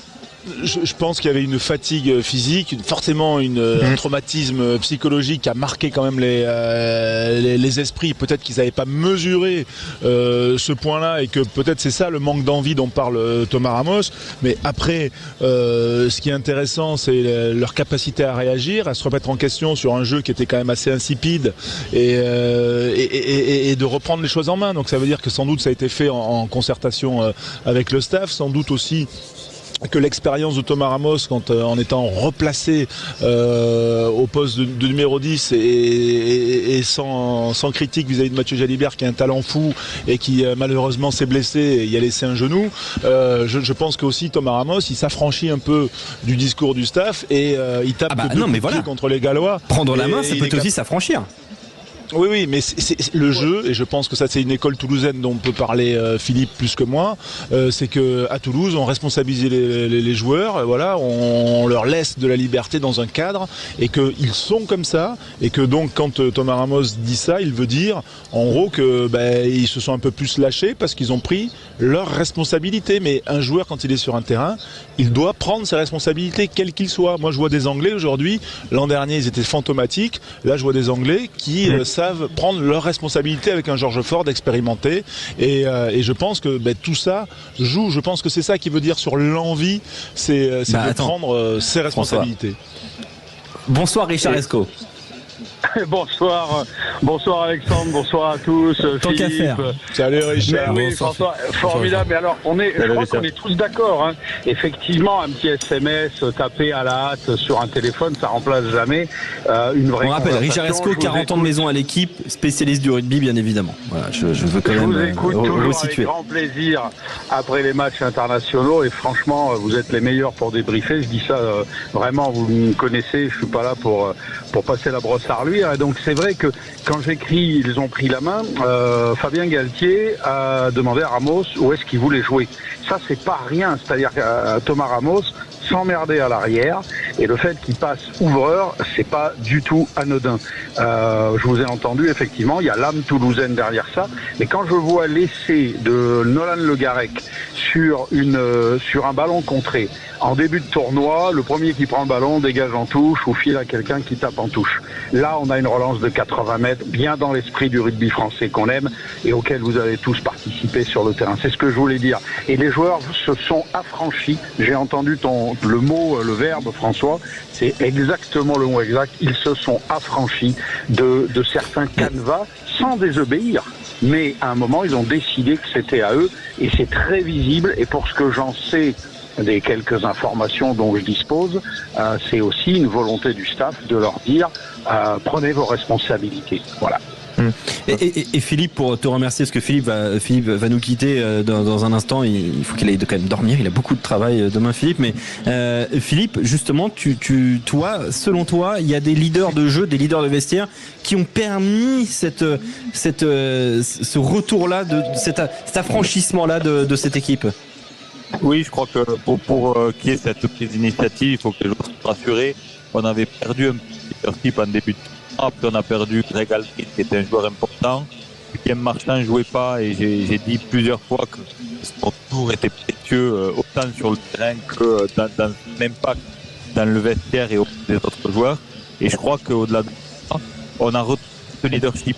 Je pense qu'il y avait une fatigue physique, forcément un traumatisme psychologique qui a marqué quand même les esprits. Peut-être qu'ils n'avaient pas mesuré ce point-là et que peut-être c'est ça le manque d'envie dont parle Thomas Ramos. Mais après, ce qui est intéressant, c'est leur capacité à réagir, à se remettre en question sur un jeu qui était quand même assez insipide et de reprendre les choses en main. Donc ça veut dire que sans doute ça a été fait en concertation avec le staff, sans doute aussi que l'expérience de Thomas Ramos en étant replacé au poste de numéro 10 et sans critique vis-à-vis de Mathieu Jalibert qui a un talent fou et qui malheureusement s'est blessé et y a laissé un genou, je pense que aussi Thomas Ramos il s'affranchit un peu du discours du staff et il tape contre les Gallois. Prendre la main, ça peut aussi s'affranchir. Oui, mais c'est le jeu, et je pense que ça c'est une école toulousaine dont peut parler Philippe plus que moi, c'est que à Toulouse on responsabilise les joueurs, voilà, on leur laisse de la liberté dans un cadre, et qu'ils sont comme ça, et que donc quand Thomas Ramos dit ça, il veut dire en gros que ils se sont un peu plus lâchés parce qu'ils ont pris leurs responsabilités. Mais un joueur quand il est sur un terrain, il doit prendre ses responsabilités quel qu'il soit. Moi je vois des Anglais aujourd'hui, l'an dernier ils étaient fantomatiques, là je vois des Anglais qui savent prendre leurs responsabilités avec un George Ford expérimenté et je pense que tout ça joue. Je pense que c'est ça qui veut dire sur l'envie, c'est de prendre ses responsabilités. Bonsoir Richard Esco. Bonsoir Alexandre, bonsoir à tous. Tant qu'à faire. Salut Richard. Oui, François, formidable. Mais alors, je crois qu'on est tous d'accord. Hein. Effectivement, un petit SMS tapé à la hâte sur un téléphone, ça remplace jamais une vraie. On rappelle Richard Esco, 40 ans de maison à l'équipe, spécialiste du rugby, bien évidemment. Voilà, je veux quand même vous écoute toujours resituer. avec grand plaisir après les matchs internationaux et franchement, vous êtes les meilleurs pour débriefer. Je dis ça vraiment, vous me connaissez. Je suis pas là pour passer la brosse à reluire. Et donc c'est vrai que quand j'écris ils ont pris la main, Fabien Galtier a demandé à Ramos où est-ce qu'il voulait jouer. Ça c'est pas rien, c'est-à-dire que Thomas Ramos s'emmerder à l'arrière et le fait qu'il passe ouvreur, c'est pas du tout anodin. Je vous ai entendu, effectivement, il y a l'âme toulousaine derrière ça, mais quand je vois l'essai de Nolan Le Garec sur un ballon contré, en début de tournoi, le premier qui prend le ballon dégage en touche ou file à quelqu'un qui tape en touche. Là, on a une relance de 80 mètres, bien dans l'esprit du rugby français qu'on aime et auquel vous avez tous participé sur le terrain. C'est ce que je voulais dire. Et les joueurs se sont affranchis. J'ai entendu le verbe, François, c'est exactement le mot exact. Ils se sont affranchis de certains canevas sans désobéir. Mais à un moment, ils ont décidé que c'était à eux et c'est très visible. Et pour ce que j'en sais, des quelques informations dont je dispose, c'est aussi une volonté du staff de leur dire prenez vos responsabilités. Voilà. Et Philippe, pour te remercier, parce que Philippe va nous quitter dans un instant, il faut qu'il aille quand même dormir, il a beaucoup de travail demain Philippe, mais Philippe, justement, toi, selon toi, il y a des leaders de jeu, des leaders de vestiaire qui ont permis ce retour-là, cet affranchissement-là de cette équipe. Oui, je crois que pour qu'il y ait cette prise d'initiative, il faut que les joueurs soient rassurés. On avait perdu un petit leadership en début de tournoi, après on a perdu Greg Aldrit, qui était un joueur important. Guillaume Marchand ne jouait pas et j'ai dit plusieurs fois que son tour était précieux autant sur le terrain que dans l'impact dans le vestiaire et auprès des autres joueurs. Et je crois qu'au-delà de ça, on a retrouvé ce leadership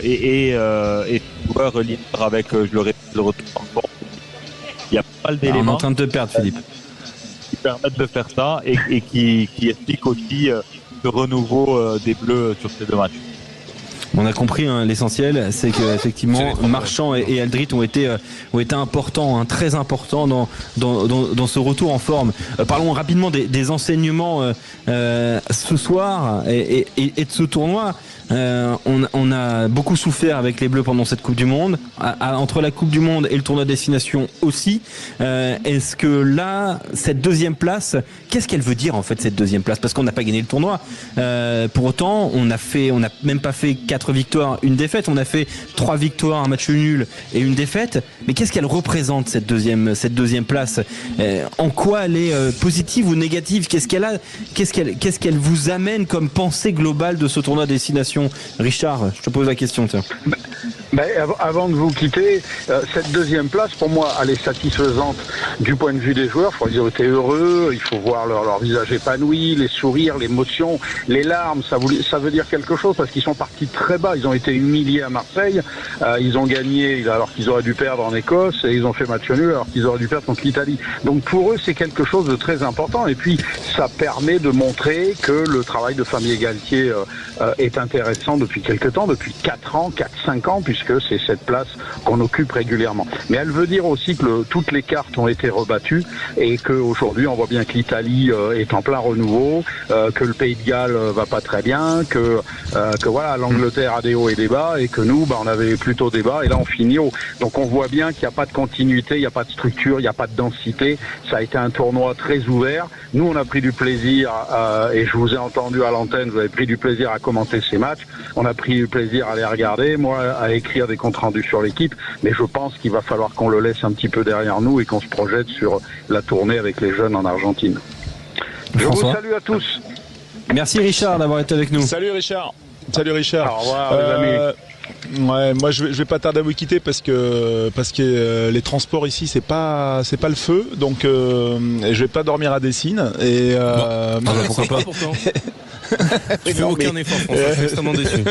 et ce joueur leader avec, je le répète, le retour en forme. Il y a pas mal d'éléments. On est en train de te perdre, Philippe. Qui permettent de faire ça et qui expliquent aussi ce renouveau des Bleus sur ces deux matchs. On a compris l'essentiel, c'est que effectivement Marchand et Aldrit ont été importants, très importants dans ce retour en forme. Parlons rapidement des enseignements ce soir et de ce tournoi. On a beaucoup souffert avec les Bleus pendant cette Coupe du Monde, entre la Coupe du Monde et le tournoi destination aussi. Est-ce que là, cette deuxième place, qu'est-ce qu'elle veut dire en fait cette deuxième place? Parce qu'on n'a pas gagné le tournoi. Pour autant, on n'a même pas fait 4 victoires, une défaite. On a fait 3 victoires, un match nul et une défaite. Mais qu'est-ce qu'elle représente cette deuxième place? En quoi elle est positive ou négative? Qu'est-ce qu'elle vous amène comme pensée globale de ce tournoi destination? Richard, je te pose la question. Tiens. Avant de vous quitter, cette deuxième place, pour moi, elle est satisfaisante du point de vue des joueurs. Ils ont été heureux, il faut voir leur visage épanoui, les sourires, l'émotion, les larmes. Ça veut dire quelque chose parce qu'ils sont partis très bas. Ils ont été humiliés à Marseille. Ils ont gagné alors qu'ils auraient dû perdre en Écosse et ils ont fait match nul alors qu'ils auraient dû perdre contre l'Italie. Donc pour eux, c'est quelque chose de très important. Et puis, ça permet de montrer que le travail de Fabien Galtier est intéressant depuis quelques temps, depuis 4-5 ans, puisque c'est cette place qu'on occupe régulièrement. Mais elle veut dire aussi que toutes les cartes ont été rebattues et qu'aujourd'hui, on voit bien que l'Italie est en plein renouveau, que le Pays de Galles va pas très bien, que voilà, l'Angleterre a des hauts et des bas et que nous, on avait plutôt des bas et là, on finit haut. Donc, on voit bien qu'il n'y a pas de continuité, il n'y a pas de structure, il n'y a pas de densité. Ça a été un tournoi très ouvert. Nous, on a pris du plaisir et je vous ai entendu à l'antenne, vous avez pris du plaisir à commenter ces matchs. On a pris du plaisir à les regarder, moi à écrire des comptes rendus sur l'équipe, mais je pense qu'il va falloir qu'on le laisse un petit peu derrière nous et qu'on se projette sur la tournée avec les jeunes en Argentine. Je vous salue à tous. Merci Richard d'avoir été avec nous. Salut Richard. Au revoir les amis. Ouais, moi je vais pas tarder à vous quitter parce que les transports ici c'est pas le feu, donc je vais pas dormir à Dessines et pourquoi pas pourtant. Tu fais aucun effort, François, je suis extrêmement déçu.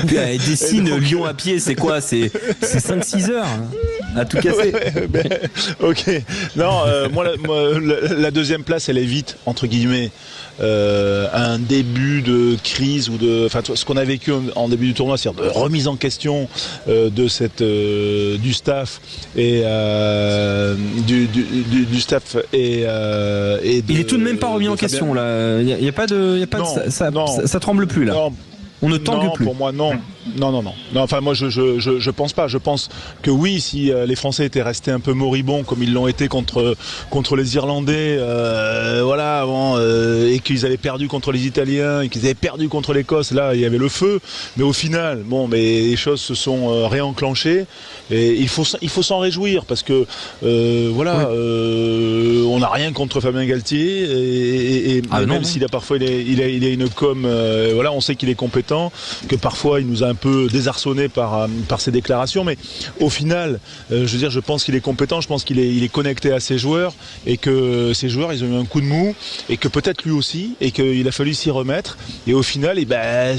Dessines, Lyon à pied, c'est quoi? C'est 5-6 heures à tout casser. Ok. Non, moi la deuxième place elle est vite entre guillemets. Un début de crise ou ce qu'on a vécu en début du tournoi, c'est-à-dire de remise en question du staff et du staff et il est tout de même pas remis en question là. Il y a pas de ça tremble plus là. Non. On ne tangue plus. Pour moi, non. Enfin, moi, je pense pas. Je pense que oui, si les Français étaient restés un peu moribonds comme ils l'ont été contre les Irlandais, et qu'ils avaient perdu contre les Italiens et qu'ils avaient perdu contre l'Écosse, là, il y avait le feu. Mais au final, mais les choses se sont réenclenchées et il faut s'en réjouir parce que on n'a rien contre Fabien Galtier et même s'il a parfois il a une com, on sait qu'il est compétent, que parfois il nous a un peu désarçonné par ses déclarations, mais au final, je pense qu'il est compétent, je pense qu'il est connecté à ses joueurs et que ces joueurs ils ont eu un coup de mou et que peut-être lui aussi et qu'il a fallu s'y remettre et au final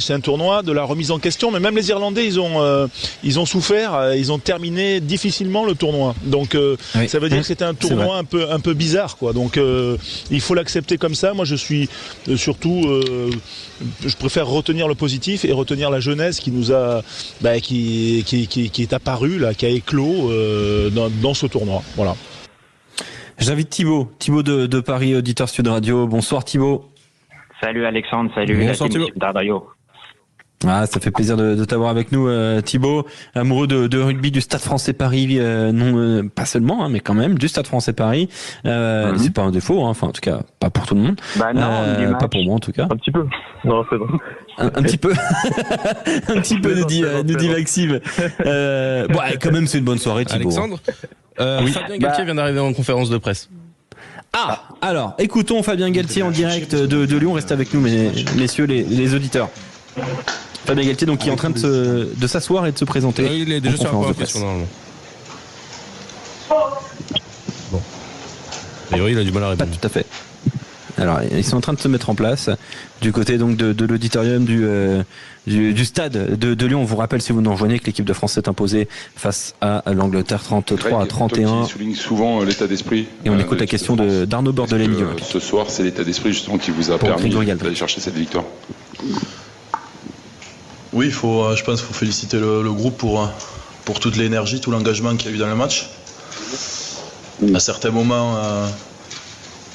c'est un tournoi de la remise en question, mais même les Irlandais ils ont souffert, ils ont terminé difficilement le tournoi, donc ça veut dire que c'était un tournoi un peu bizarre quoi, donc il faut l'accepter comme ça. Moi je suis surtout je préfère retenir le positif et retenir la jeunesse qui nous a qui est apparue là, qui a éclos dans ce tournoi. Voilà. J'invite Thibaut de Paris, auditeur Sud Radio. Bonsoir Thibaut. Salut Alexandre, salut Bonsoir, la team Sud Radio. Ça fait plaisir de t'avoir avec nous Thibaut, amoureux de rugby du Stade Français Paris, non pas seulement mais quand même du Stade Français Paris. C'est pas un défaut, enfin en tout cas pas pour tout le monde. Non, pas pour moi en tout cas. Un petit peu. Non, c'est bon. Un petit peu, nous dit Maxime. Quand même c'est une bonne soirée Thibaut. Alexandre. Fabien Galtier vient d'arriver en conférence de presse. Alors, écoutons Fabien Galtier en direct de Lyon. Restez avec nous, messieurs les auditeurs. Fabien Galtier, donc, qui est en train de s'asseoir et de se présenter. Il est déjà sur la conversation, normalement. Bon. A priori, il a du mal à répondre. Pas tout à fait. Alors, ils sont en train de se mettre en place du côté donc de l'auditorium du stade de Lyon. On vous rappelle, si vous nous rejoignez, que l'équipe de France s'est imposée face à l'Angleterre 33-31. Qui souligne souvent l'état d'esprit. Et on écoute la question d'Arnaud Bordelais. Ce soir, c'est l'état d'esprit justement qui vous a permis d'aller chercher cette victoire. Oui, je pense qu'il faut féliciter le groupe pour toute l'énergie, tout l'engagement qu'il y a eu dans le match. À certains moments,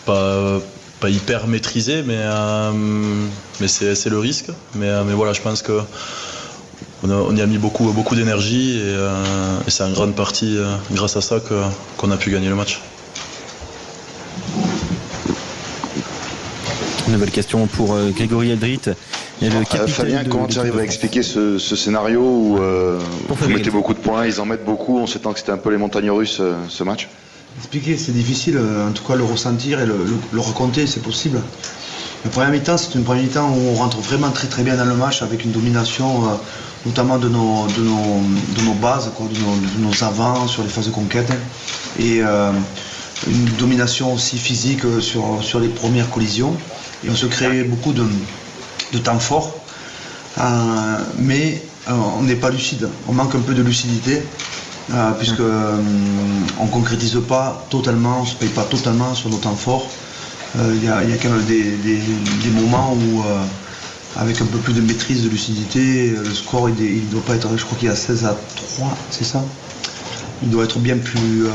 pas hyper maîtrisé, mais c'est le risque. Mais voilà, je pense qu'on y a mis beaucoup d'énergie et c'est en grande partie grâce à ça qu'on a pu gagner le match. Nouvelle question pour Grégory Aldrit. Fabien, comment tu arrives à expliquer ce scénario où vous mettez beaucoup de points, ils en mettent beaucoup, on s'attend que c'était un peu les montagnes russes ce match? Expliquer, c'est difficile, en tout cas le ressentir et le raconter, c'est possible. La première mi-temps, c'est une première mi-temps où on rentre vraiment très très bien dans le match avec une domination, notamment de nos bases, de nos avants sur les phases de conquête. Et une domination aussi physique sur les premières collisions. Et on se crée beaucoup de temps fort, mais on n'est pas lucide, on manque un peu de lucidité. Puisque on ne concrétise pas totalement, on ne se paye pas totalement sur nos temps forts. Il y a quand même des moments où, avec un peu plus de maîtrise, de lucidité, le score il ne doit pas être, je crois qu'il est à 16-3, c'est ça? Il doit être bien plus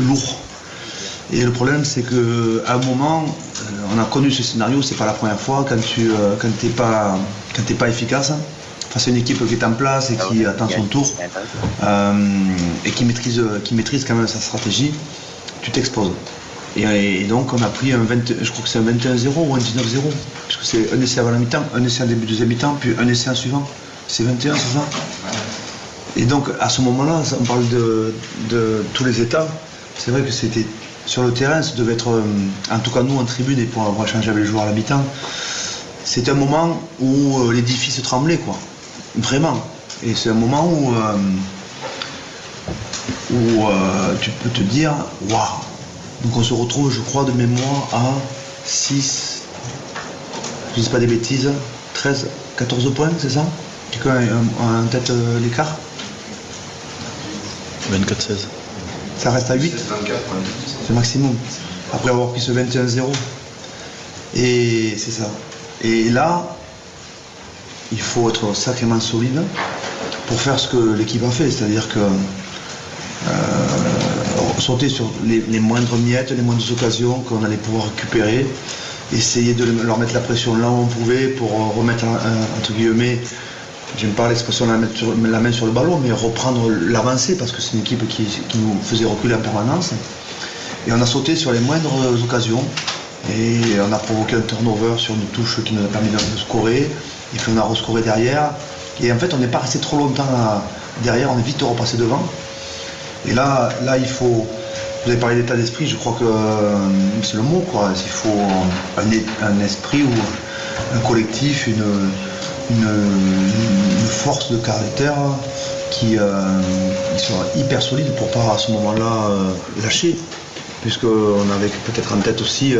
lourd. Et le problème, c'est qu'à un moment, on a connu ce scénario, c'est pas la première fois, quand t'es pas efficace, face à une équipe qui est en place et qui attend son tour et qui maîtrise quand même sa stratégie, tu t'exposes. Et donc on a pris je crois que c'est un 21-0 ou un 19-0, puisque c'est un essai avant la mi-temps, un essai en début de deuxième mi-temps, puis un essai en suivant. C'est 21, c'est ça? Et donc à ce moment-là, on parle de tous les états. C'est vrai que c'était sur le terrain, ça devait être, en tout cas nous en tribune et pour avoir échangé avec les joueurs à la mi-temps, c'était un moment où l'édifice tremblait, quoi. Vraiment. Et c'est un moment où tu peux te dire, waouh. Donc on se retrouve, je crois, de mémoire à 6, je ne dis pas des bêtises, 13, 14 points, c'est ça? Quelqu'un a en tête l'écart? 24-16. Ça reste à 8? C'est le maximum. Après avoir pris ce 21-0. Et c'est ça. Et là, il faut être sacrément solide pour faire ce que l'équipe a fait, c'est-à-dire que sauter sur les moindres miettes, les moindres occasions qu'on allait pouvoir récupérer, essayer de leur mettre la pression là où on pouvait pour remettre, entre guillemets, j'aime pas l'expression la main sur le ballon, mais reprendre l'avancée, parce que c'est une équipe qui nous faisait reculer en permanence. Et on a sauté sur les moindres occasions, et on a provoqué un turnover sur une touche qui nous a permis de scorer, et puis on a rescoré derrière. Et en fait, on n'est pas resté trop longtemps derrière, on est vite repassé devant. Et là, il faut. Vous avez parlé d'état d'esprit, je crois que c'est le mot, quoi. Il faut un esprit ou un collectif, une force de caractère qui soit hyper solide pour pas à ce moment-là lâcher. Puisqu'on avait peut-être en tête aussi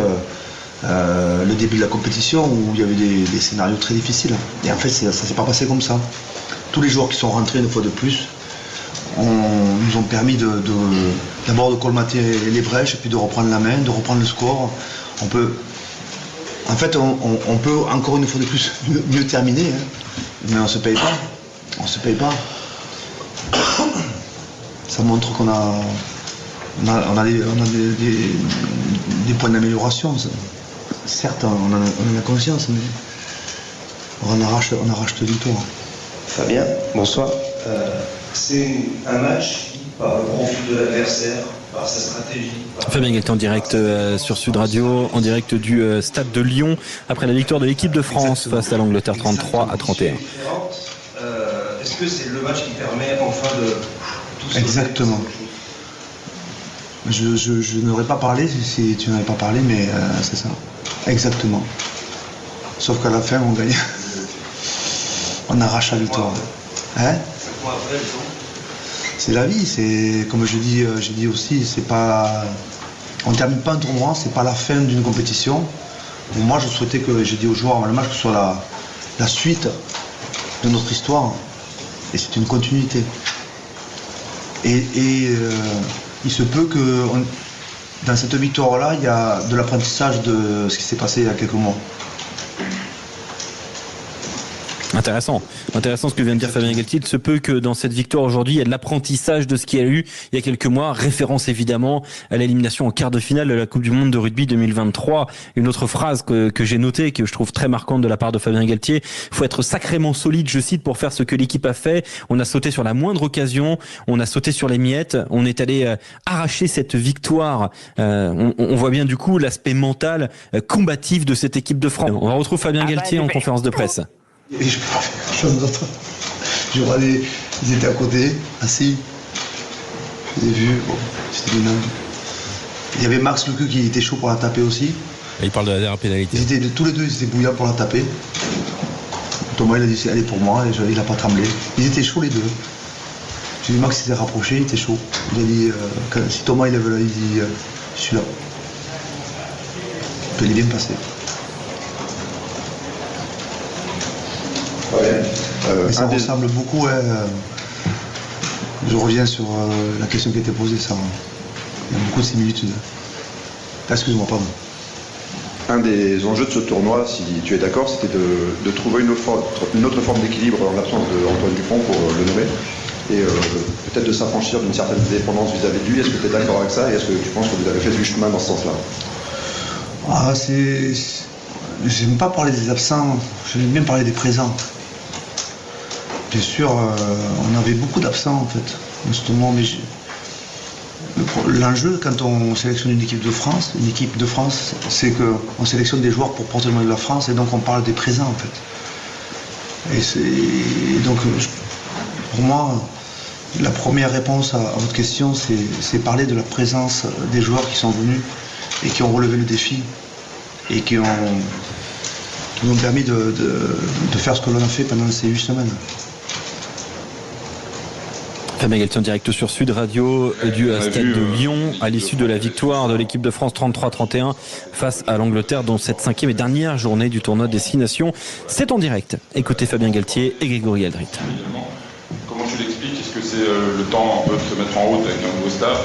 le début de la compétition où il y avait des scénarios très difficiles. Et en fait, ça ne s'est pas passé comme ça. Tous les joueurs qui sont rentrés une fois de plus nous ont permis d'abord de colmater les brèches et puis de reprendre la main, de reprendre le score. On peut encore une fois de plus mieux terminer, hein, mais on ne se paye pas. On se paye pas. Ça montre qu'on a des points d'amélioration. Certes, on a la conscience, mais on arrache de victoire. Fabien, bonsoir. C'est un match qui, par le profil de l'adversaire, par sa stratégie. Fabien est en direct sur Sud Radio, en direct du stade de Lyon, après la victoire de l'équipe de France face à l'Angleterre 33-31. Est-ce que c'est le match qui permet enfin de tout ça? Exactement. Je n'aurais pas parlé si tu n'avais pas parlé, mais c'est ça. Exactement. Sauf qu'à la fin, on gagne. On arrache la victoire. Hein? C'est la vie, c'est comme j'ai dit aussi, c'est pas. On ne termine pas un tournoi, c'est pas la fin d'une compétition. Pour moi, je souhaitais que j'ai dit aux joueurs avant le match que ce soit la suite de notre histoire. Et c'est une continuité. Et il se peut que dans cette victoire-là, il y a de l'apprentissage de ce qui s'est passé il y a quelques mois. Intéressant ce que vient de dire Fabien Galtier. Il se peut que dans cette victoire aujourd'hui, il y a de l'apprentissage de ce qu'il y a eu il y a quelques mois. Référence évidemment à l'élimination en quart de finale de la Coupe du Monde de rugby 2023. Une autre phrase que j'ai notée, que je trouve très marquante de la part de Fabien Galtier. Il faut être sacrément solide, je cite, pour faire ce que l'équipe a fait. On a sauté sur la moindre occasion, on a sauté sur les miettes, on est allé arracher cette victoire. On voit bien du coup l'aspect mental, combatif de cette équipe de France. On va retrouver Fabien Galtier en conférence de presse. Et je regardais, ils étaient à côté, assis. Je les ai vus, bon, c'était énorme. Il y avait Max Lequeux qui était chaud pour la taper aussi. Et il parle de la dernière pénalité. Tous les deux, ils étaient bouillants pour la taper. Thomas, il a dit, elle est pour moi, et il n'a pas tremblé. Ils étaient chauds les deux. J'ai vu Max s'était rapproché, il était chaud. Il a dit, si Thomas il lève là, il dit, je suis là. Il est bien passé. Et ça ressemble beaucoup, je reviens sur la question qui a été posée, ça, il y a beaucoup de similitudes. Excuse-moi, pardon. Un des enjeux de ce tournoi, si tu es d'accord, c'était de trouver une autre forme d'équilibre en l'absence d'Antoine Dupont, pour le nommer, et peut-être de s'affranchir d'une certaine dépendance vis-à-vis de lui. Est-ce que tu es d'accord avec ça, et est-ce que tu penses que vous avez fait du chemin dans ce sens-là? J'aime pas parler des absents, j'aime bien parler des présents. Bien sûr, on avait beaucoup d'absents en fait, justement, mais l'enjeu quand on sélectionne une équipe de France, c'est qu'on sélectionne des joueurs pour porter le maillot de la France, et donc on parle des présents en fait. Et donc, pour moi, la première réponse à votre question, c'est parler de la présence des joueurs qui sont venus et qui ont relevé le défi et qui nous ont permis de faire ce que l'on a fait pendant ces 8 semaines. Fabien Galtier en direct sur Sud Radio du stade de Lyon à l'issue de la victoire de l'équipe de France 33-31 face à l'Angleterre dans cette 5e et dernière journée du tournoi des 6 nations. C'est en direct. Écoutez Fabien Galtier et Grégory Aldrit. Comment tu l'expliques? Est-ce que c'est le temps un peu de se mettre en route avec un nouveau staff?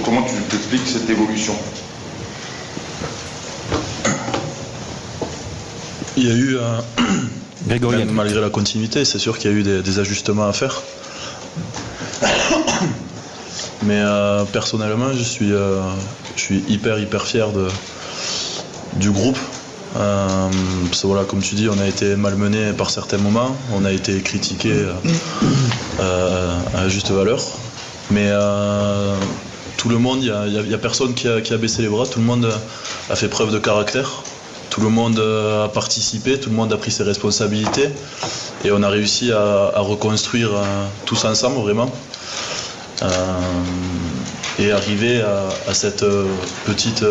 Comment tu t'expliques cette évolution? Il y a eu Grégory, malgré la continuité, c'est sûr qu'il y a eu des ajustements à faire. Mais personnellement, je suis hyper fier du groupe. Parce que voilà, comme tu dis, on a été malmené par certains moments, on a été critiqué à juste valeur. Mais tout le monde, il y a personne qui a baissé les bras, tout le monde a fait preuve de caractère. Tout le monde a participé, tout le monde a pris ses responsabilités, et on a réussi à reconstruire tous ensemble vraiment, et arriver à cette petite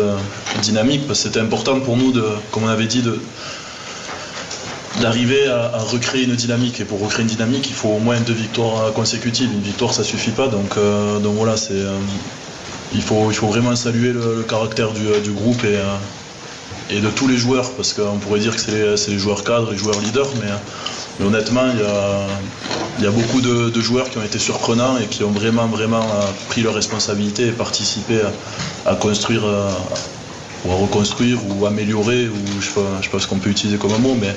dynamique, parce que c'était important pour nous, comme on avait dit, d'arriver à recréer une dynamique, et pour recréer une dynamique il faut au moins 2 victoires consécutives. Une victoire ça suffit pas, donc voilà, il faut vraiment saluer le caractère du groupe et de tous les joueurs, parce qu'on pourrait dire que c'est les joueurs cadres, les joueurs leaders, mais honnêtement, il y a beaucoup de joueurs qui ont été surprenants et qui ont vraiment pris leurs responsabilités et participé à construire, ou à reconstruire, ou améliorer, ou je sais pas ce qu'on peut utiliser comme un mot, mais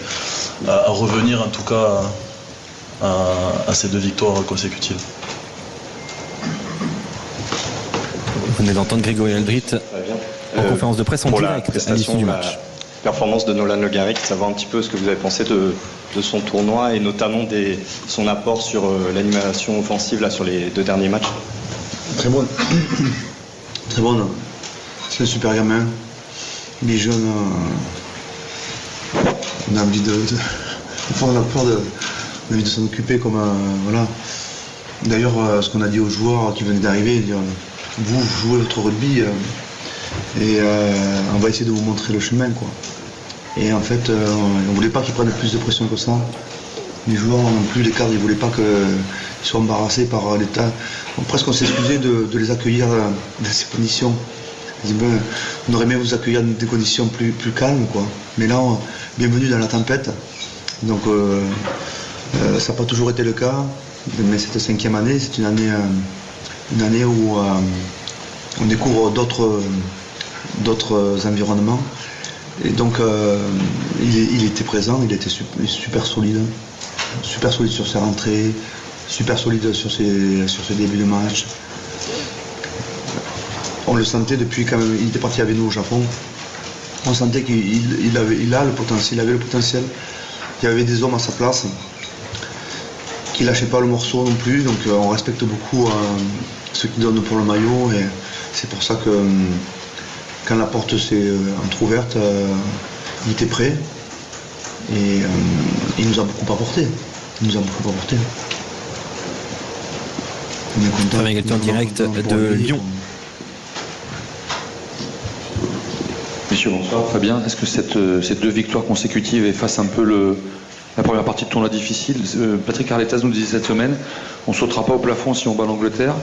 à revenir en tout cas à ces 2 victoires consécutives. Vous venez d'entendre Grégory Aldrit en conférence de presse en direct à l'issue du match. Performance de Nolan Le Garec, savoir un petit peu ce que vous avez pensé de son tournoi, et notamment son apport sur l'animation offensive là, sur les 2 derniers matchs. Très bonne. Très bonne. C'est un super gamin. Il est jeune. On a envie on a peur de s'en occuper comme voilà. D'ailleurs, ce qu'on a dit aux joueurs qui venaient d'arriver, vous jouez votre rugby et on va essayer de vous montrer le chemin, quoi. Et en fait, on ne voulait pas qu'ils prennent plus de pression que ça. Les joueurs non plus, les cadres, ils ne voulaient pas qu'ils soient embarrassés par l'État. Presque on s'est excusé de les accueillir dans ces conditions. Ils disaient, on aurait aimé vous accueillir dans des conditions plus calmes, quoi. Mais là, bienvenue dans la tempête. Donc ça n'a pas toujours été le cas. Mais cette 5e année, c'est une année où on découvre d'autres environnements. Et donc il était présent, il était super solide sur ses rentrées, super solide sur ses débuts de match. On le sentait depuis quand même, il était parti avec nous au Japon. On sentait qu'il avait le potentiel. Il y avait des hommes à sa place qui lâchaient pas le morceau non plus. Donc on respecte beaucoup ceux qui donnent pour le maillot. Et c'est pour ça que quand la porte s'est entrouverte, il était prêt. Et il nous a beaucoup apporté. On est content. Fabien Galtier en direct de Lyon. Messieurs, bonsoir. Fabien, est-ce que ces 2 victoires consécutives effacent un peu la première partie de tournoi difficile? Patrick Arletas nous disait cette semaine, on ne sautera pas au plafond si on bat l'Angleterre.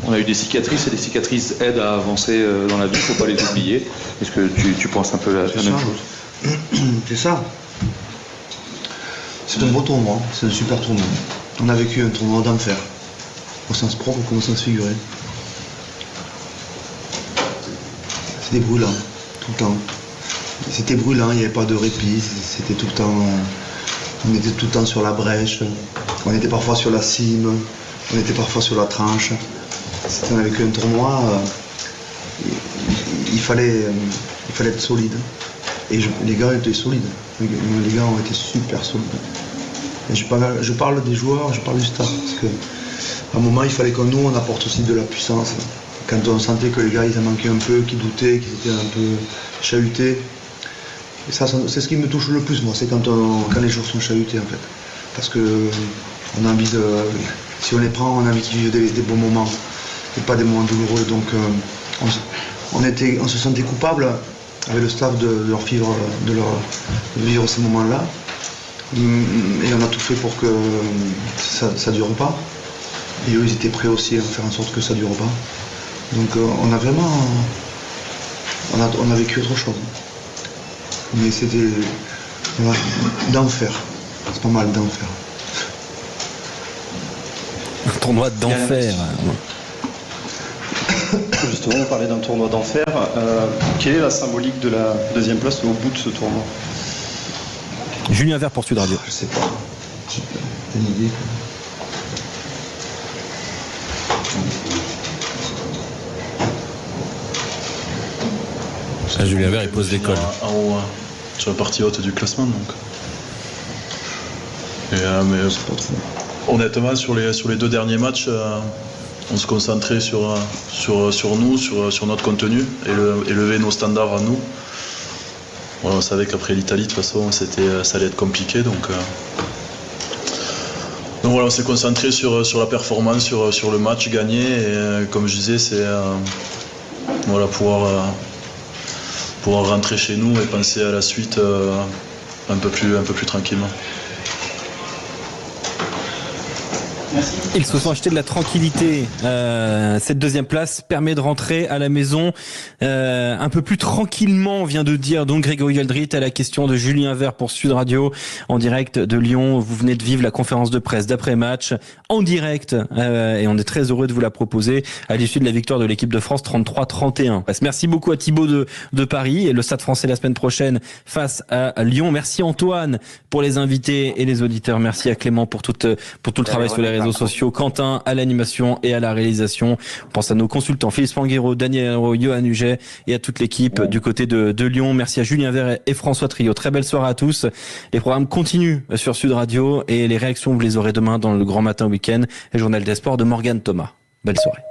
On a eu des cicatrices et les cicatrices aident à avancer dans la vie, il ne faut pas les oublier. Est-ce que tu penses un peu la même chose? C'est ça. C'est un beau tournoi, c'est un super tournoi. On a vécu un tournoi d'enfer, au sens propre comme au sens figuré. C'était brûlant, tout le temps. C'était brûlant, il n'y avait pas de répit, c'était tout le temps. On était tout le temps sur la brèche, on était parfois sur la cime, on était parfois sur la tranche. On a vécu un tournoi, il fallait être solide. Et les gars étaient solides. Les gars ont été super solides. Et je parle des joueurs, je parle du staff. Parce qu'à un moment, il fallait que nous, on apporte aussi de la puissance. Quand on sentait que les gars, ils en manquaient un peu, qu'ils doutaient, qu'ils étaient un peu chahutés. Et ça, c'est ce qui me touche le plus, moi. C'est quand les joueurs sont chahutés, en fait. Parce que on a envie de... Si on les prend, on a envie qu'ils vivent des bons moments. Et pas des moments douloureux. Donc, on se sentait coupable avec le staff de vivre ces moments-là. Et on a tout fait pour que ça dure pas. Et eux, ils étaient prêts aussi à faire en sorte que ça dure pas. Donc on a vraiment... On a vécu autre chose. Mais c'était... d'enfer. C'est pas mal d'enfer. Un tournoi d'enfer. Justement, on parlait d'un tournoi d'enfer. Quelle est la symbolique de la 2e place au bout de ce tournoi? Julien Vert pour Sud Radio. Je sais pas. J'ai une idée. Julien Vert, il pose l'école. En haut, sur la partie haute du classement, donc. Et, mais honnêtement, sur les 2 derniers matchs, on se concentrait sur nous, sur notre contenu, et élever nos standards à nous. Voilà, on savait qu'après l'Italie, de toute façon, ça allait être compliqué. Donc voilà, on s'est concentré sur la performance, sur le match gagné. Et comme je disais, c'est voilà, pouvoir rentrer chez nous et penser à la suite un peu plus tranquillement. Merci. Ils se sont achetés de la tranquillité. Cette 2e place permet de rentrer à la maison un peu plus tranquillement, vient de dire donc Grégory Aldrit à la question de Julien Vert pour Sud Radio en direct de Lyon. Vous venez de vivre la conférence de presse d'après-match en direct et on est très heureux de vous la proposer à l'issue de la victoire de l'équipe de France 33-31. Merci beaucoup à Thibaut de Paris et le Stade Français la semaine prochaine face à Lyon. Merci Antoine pour les invités et les auditeurs. Merci à Clément pour tout le travail sur les réseaux sociaux, Quentin à l'animation et à la réalisation. On pense à nos consultants Philippe Spanghero, Daniel Hérault, Johan Huget et à toute l'équipe du côté de Lyon. Merci à Julien Vert et François Trio. Très belle soirée à tous. Les programmes continuent sur Sud Radio et les réactions vous les aurez demain dans le Grand Matin Week-end et Journal des Sports de Morgane Thomas. Belle soirée.